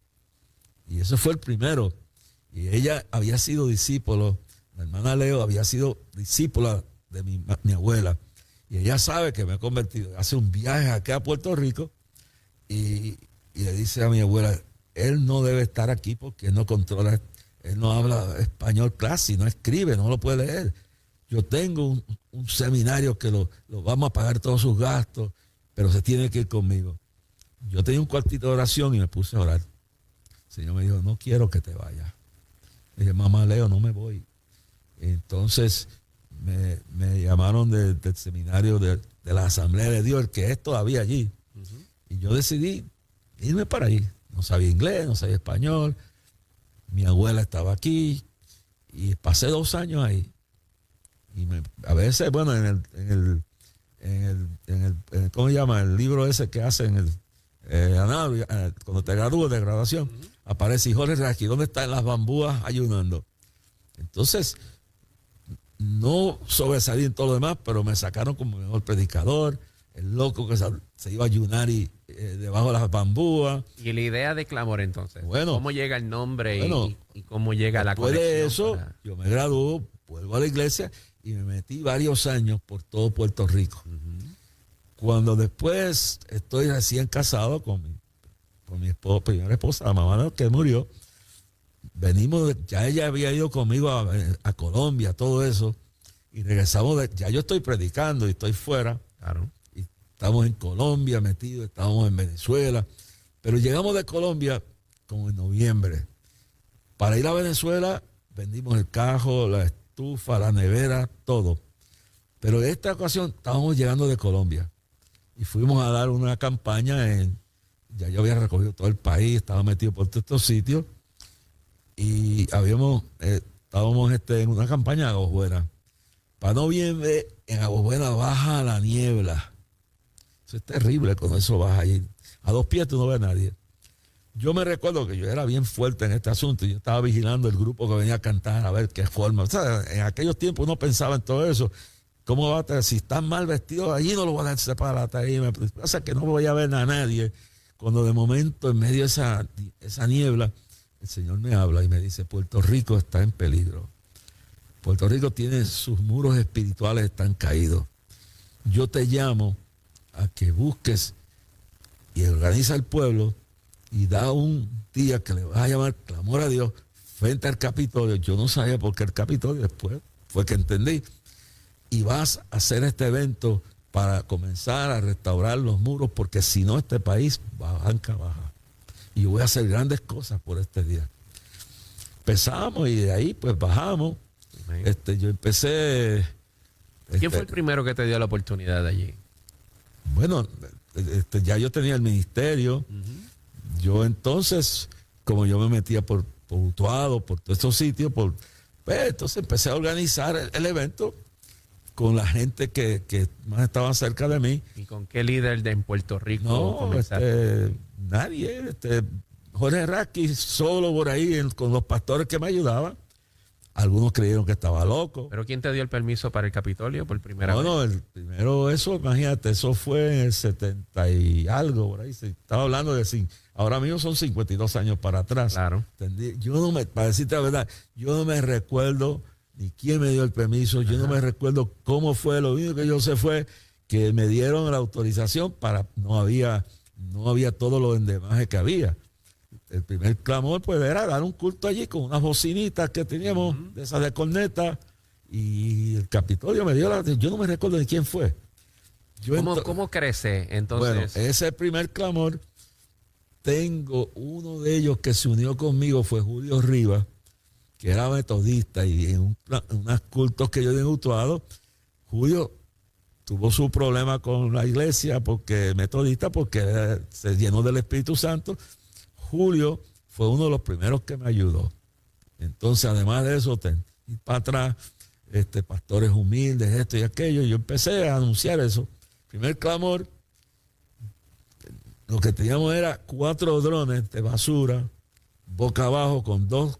Y ese fue el primero. Y ella había sido discípulo, la hermana Leo había sido discípula de mi abuela. Y ella sabe que me he convertido. Hace un viaje acá a Puerto Rico y le dice a mi abuela, él no debe estar aquí porque él no controla, él no habla español clásico, no escribe, no lo puede leer. Yo tengo un seminario que lo vamos a pagar todos sus gastos, pero se tiene que ir conmigo. Yo tenía un cuartito de oración y me puse a orar. El Señor me dijo, no quiero que te vayas. Le dije, mamá Leo, no me voy. Entonces me llamaron del seminario de la Asamblea de Dios, el que es todavía allí. Uh-huh. Y yo decidí irme para allí. No sabía inglés, no sabía español. Mi abuela estaba aquí y pasé 2 años ahí. Y a veces, bueno, en el ¿cómo se llama? El libro ese que hacen cuando te gradúas de graduación, uh-huh, aparece Jorge Rasky, ¿dónde están las bambúas ayunando? Entonces, no sobresalí en todo lo demás, pero me sacaron como mejor predicador, el loco que se iba a ayunar debajo de las bambúas. Y la idea de Clamor, entonces, bueno, ¿cómo llega el nombre y cómo llega la conexión? Después de eso, yo me gradué, vuelvo a la iglesia y me metí varios años por todo Puerto Rico. Uh-huh. Cuando después estoy recién casado con mi primera esposa, la mamá que murió, venimos, ya ella había ido conmigo a Colombia, todo eso, y regresamos, ya yo estoy predicando y estoy fuera, claro, y estamos en Colombia metidos, estábamos en Venezuela, pero llegamos de Colombia como en noviembre. Para ir a Venezuela vendimos el cajo, la estufa, la nevera, todo. Pero en esta ocasión estábamos llegando de Colombia y fuimos a dar una campaña ya yo había recorrido todo el país, estaba metido por todos estos sitios y estábamos en una campaña en Aguas Buenas. Para noviembre en Aguas Buenas baja la niebla. Eso es terrible cuando eso baja ahí. A 2 pies tú no ves a nadie. Yo me recuerdo que yo era bien fuerte en este asunto y yo estaba vigilando el grupo que venía a cantar a ver qué forma. O sea, en aquellos tiempos uno pensaba en todo eso. ¿Cómo va a estar? Si están mal vestidos, allí no lo van a separar la tarima. Pasa que no voy a ver a nadie. Cuando de momento, en medio de esa niebla, el Señor me habla y me dice, Puerto Rico está en peligro. Puerto Rico tiene sus muros espirituales, están caídos. Yo te llamo a que busques y organiza el pueblo y da un día que le vas a llamar Clamor a Dios frente al Capitolio. Yo no sabía por qué el Capitolio, después fue que entendí. Y vas a hacer este evento para comenzar a restaurar los muros, porque si no este país va banca baja. Y yo voy a hacer grandes cosas por este día. Empezamos y de ahí pues bajamos. Yo empecé... ¿Quién fue el primero que te dio la oportunidad de allí? Bueno, ya yo tenía el ministerio. Uh-huh. Yo entonces, como yo me metía por Utuado, por todos estos sitios, entonces empecé a organizar el evento con la gente que más estaba cerca de mí. ¿Y con qué líder en Puerto Rico comenzaste? Nadie. Jorge Rasky solo por ahí con los pastores que me ayudaban. Algunos creyeron que estaba loco. ¿Pero quién te dio el permiso para el Capitolio por primera vez? No, el primero, imagínate, eso fue en el 70 y algo, por ahí. Estaba hablando de ahora mismo son 52 años para atrás. Claro. Para decirte la verdad, yo no me recuerdo ni quién me dio el permiso, yo no me recuerdo cómo fue. Lo único que yo sé fue que me dieron la autorización no había todo lo endemaje que había. El primer clamor pues era dar un culto allí con unas bocinitas que teníamos, uh-huh, de esas de corneta, y el Capitolio me dio yo no me recuerdo de quién fue. ¿Cómo crece entonces? Bueno, ese primer clamor, tengo uno de ellos que se unió conmigo, fue Julio Rivas, que era metodista, y en unos cultos que yo he Utuado, Julio tuvo su problema con la iglesia metodista, porque se llenó del Espíritu Santo. Julio fue uno de los primeros que me ayudó. Entonces, además de eso, ir para atrás, pastores humildes, esto y aquello. Yo empecé a anunciar eso. Primer clamor, lo que teníamos era 4 drones de basura, boca abajo, con 2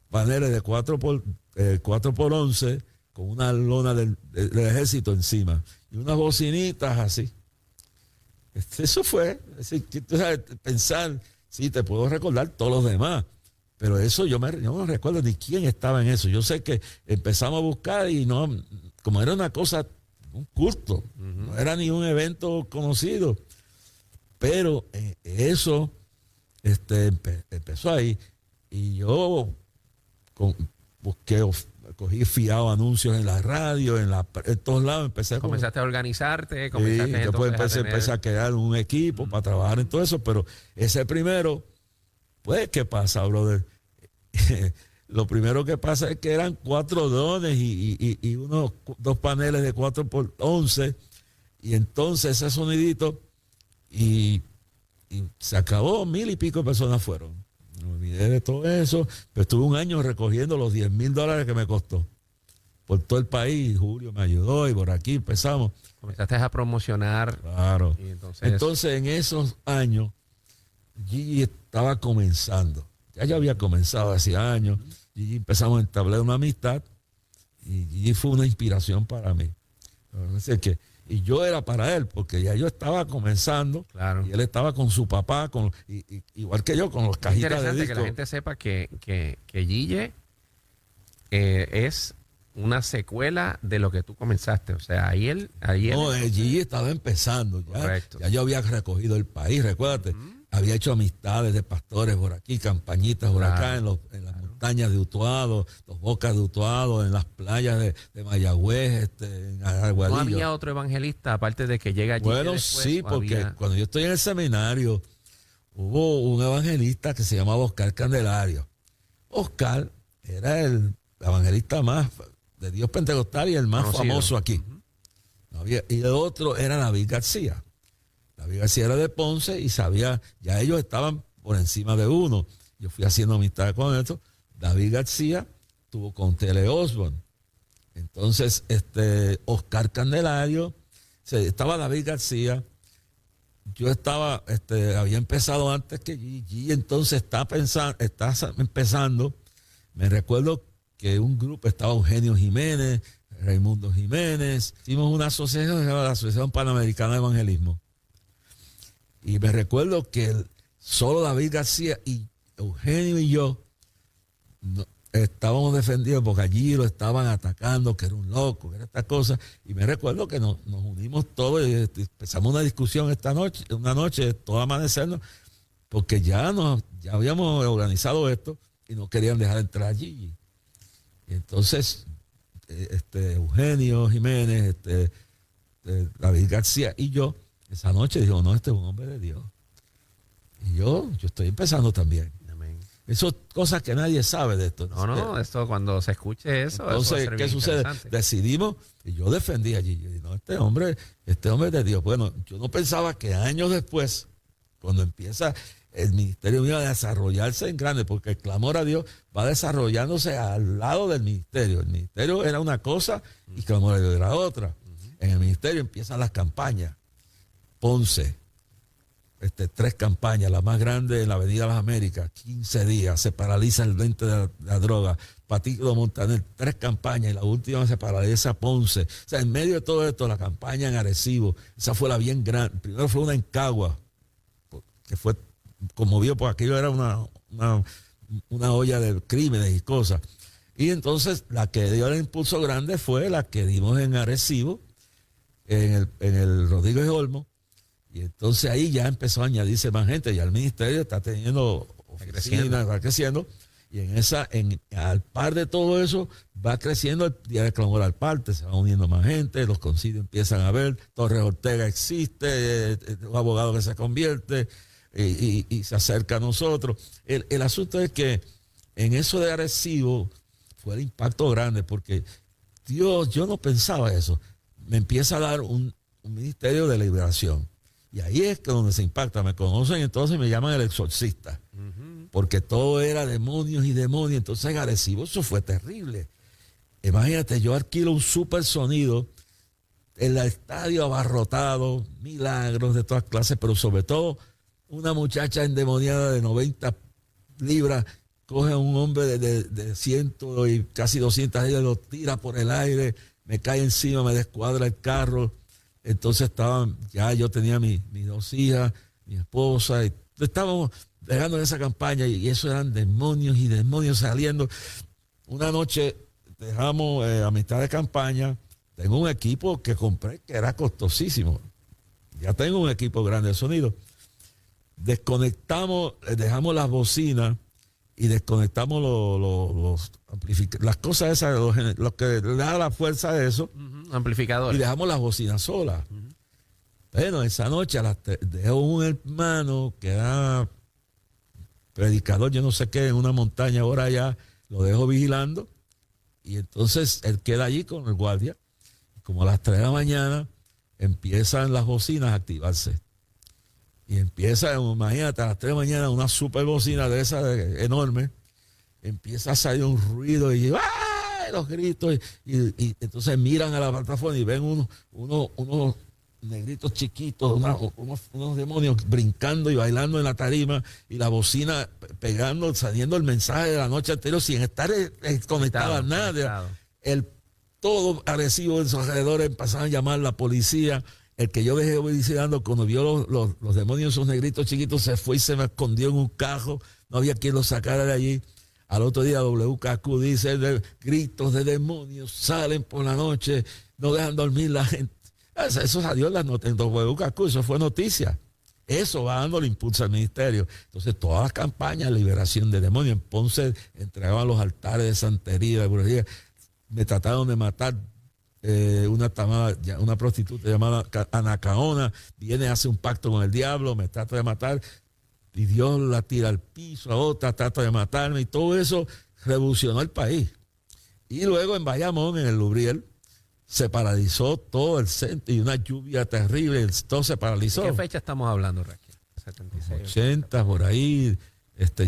paneles de 4x11, con una lona del ejército encima y unas bocinitas así. Eso fue, es decir, tú sabes, pensar, sí, te puedo recordar todos los demás, pero eso yo no recuerdo ni quién estaba en eso. Yo sé que empezamos a buscar y no, como era una cosa, un culto, no era ni un evento conocido, pero eso empezó ahí y yo busqué, cogí fiado anuncios en la radio, en todos lados. Comenzaste a organizarte, empecé a crear un equipo para trabajar en todo eso, pero ese primero, pues, ¿qué pasa, brother? Lo primero que pasa es que eran 4 drones y dos paneles de 4x11, y entonces ese sonidito, y se acabó, 1,000 y pico de personas fueron. Me olvidé de todo eso, pero estuve un año recogiendo los $10,000 que me costó por todo el país. Julio me ayudó y por aquí empezamos. Comenzaste a promocionar. Claro. Y entonces en esos años, Gigi estaba comenzando. Ya yo había comenzado hace años. Gigi empezamos a entablar una amistad y Gigi fue una inspiración para mí. Y yo era para él, porque ya yo estaba comenzando, claro, y él estaba con su papá, igual que yo, con los cajitas de disco. Es interesante que la gente sepa que Gigi es una secuela de lo que tú comenzaste. O sea, ahí Gigi estaba empezando. Ya yo había recogido el país, recuérdate. Había hecho amistades de pastores por aquí, campañitas por acá, en las montañas de Utuado, los bocas de Utuado, en las playas de Mayagüez, en Aguadillo. ¿No había otro evangelista aparte de que llega allí? Bueno, sí, porque cuando yo estoy en el seminario, hubo un evangelista que se llamaba Oscar Candelario. Oscar era el evangelista más de Dios pentecostal y el más famoso aquí. Y el otro era David García. David García era de Ponce y sabía, ya ellos estaban por encima de uno. Yo fui haciendo amistad con esto. David García tuvo con Tele Osborne. Entonces, Oscar Candelario, estaba David García. Yo había empezado antes que Gigi, entonces está empezando. Me recuerdo que un grupo estaba Eugenio Jiménez, Raimundo Jiménez. Hicimos una asociación que se llama la Asociación Panamericana de Evangelismo. Y me recuerdo que solo David García y Eugenio y yo estábamos defendidos porque allí lo estaban atacando, que era un loco, que era esta cosa. Y me recuerdo que nos unimos todos y empezamos una discusión una noche, todo amanecernos, porque ya habíamos organizado esto y no querían dejar entrar allí. Y entonces, Eugenio Jiménez, David García y yo, esa noche dijo, no, este es un hombre de Dios. Y yo estoy empezando también. Amén. Eso es cosas que nadie sabe de esto. Esto cuando se escuche eso. Entonces, ¿qué sucede? Decidimos, y yo defendí allí. Yo dije, no, este hombre es de Dios. Bueno, yo no pensaba que años después, cuando empieza el ministerio iba a desarrollarse en grande, porque el clamor a Dios va desarrollándose al lado del ministerio. El ministerio era una cosa y el clamor a Dios era otra. En el ministerio empiezan las campañas. Ponce, 3 campañas, la más grande en la Avenida Las Américas, 15 días, se paraliza el 20 de la droga, Patito Montaner, 3 campañas, y la última se paraliza Ponce. O sea, en medio de todo esto, la campaña en Arecibo, esa fue la bien grande. Primero fue una en Cagua, que fue conmovido, porque aquello era una olla de crímenes y cosas. Y entonces la que dio el impulso grande fue la que dimos en Arecibo, en el Rodríguez Olmo. Y entonces ahí ya empezó a añadirse más gente, ya el ministerio está teniendo oficinas, va creciendo, y al par de todo eso va creciendo el Día del Clamor al Parte, se va uniendo más gente, los concilios empiezan a ver, Torres Ortega existe, un abogado que se convierte y se acerca a nosotros. El asunto es que en eso de Arecibo fue el impacto grande, porque Dios, yo no pensaba eso, me empieza a dar un ministerio de liberación. Y ahí es que donde se impacta, me conocen, entonces me llaman el exorcista, porque todo era demonios y demonios. Entonces en Arecibo eso fue terrible. Imagínate, yo alquilo un super sonido, el estadio abarrotado, milagros de todas clases, pero sobre todo una muchacha endemoniada de 90 libras coge a un hombre de 100 y casi 200 libras, lo tira por el aire, me cae encima, me descuadra el carro. Entonces yo tenía mis 2 hijas, mi esposa, y estábamos dejando en esa campaña y eso eran demonios y demonios saliendo. Una noche dejamos a mitad de campaña, tengo un equipo que compré que era costosísimo. Ya tengo un equipo grande de sonido. Desconectamos, dejamos las bocinas y desconectamos los amplificadores, las cosas esas, lo que le da la fuerza de eso. Amplificadores. Y dejamos las bocinas solas. Bueno, esa noche dejó un hermano que era predicador, yo no sé qué, en una montaña ahora allá, lo dejo vigilando. Y entonces él queda allí con el guardia. Como a las 3 de la mañana empiezan las bocinas a activarse. Y empieza, imagínate, a las 3 de la mañana una super bocina de esas enorme, empieza a salir un ruido y ¡ay! Los gritos. Y entonces miran a la plataforma y ven unos negritos chiquitos, unos demonios brincando y bailando en la tarima y la bocina pegando, saliendo el mensaje de la noche anterior sin estar conectado a nada. Todo agresivo en sus alrededores, empezaron a llamar a la policía. El que yo dejé obedeciendo, cuando vio los demonios, esos negritos chiquitos, se fue y se me escondió en un cajo. No había quien lo sacara de allí. Al otro día WKQ dice, gritos de demonios salen por la noche, no dejan dormir la gente. Eso salió en WKQ, eso fue noticia. Eso va dando el impulso al ministerio. Entonces, todas las campañas de liberación de demonios. En Ponce entregaban los altares de santería, de brujería. Me trataron de matar una prostituta llamada Anacaona. Viene, hace un pacto con el diablo, me trata de matar. Y Dios la tira al piso, a otra trata de matarme. Y todo eso revolucionó el país. Y luego en Bayamón, en el Lubriel, se paralizó todo el centro y una lluvia terrible, todo se paralizó. ¿De qué fecha estamos hablando, Raquel? 76. 80, por ahí,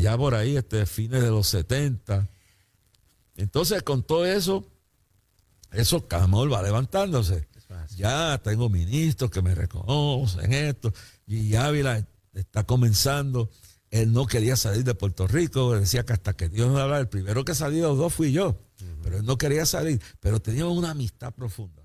ya por ahí, fines de los 70. Entonces, con todo eso Camol va levantándose. Ya tengo ministros que me reconocen esto. Y Ávila está comenzando. Él no quería salir de Puerto Rico. Decía que hasta que Dios me hablara. El primero que salió los 2 fui yo. Pero él no quería salir. Pero teníamos una amistad profunda.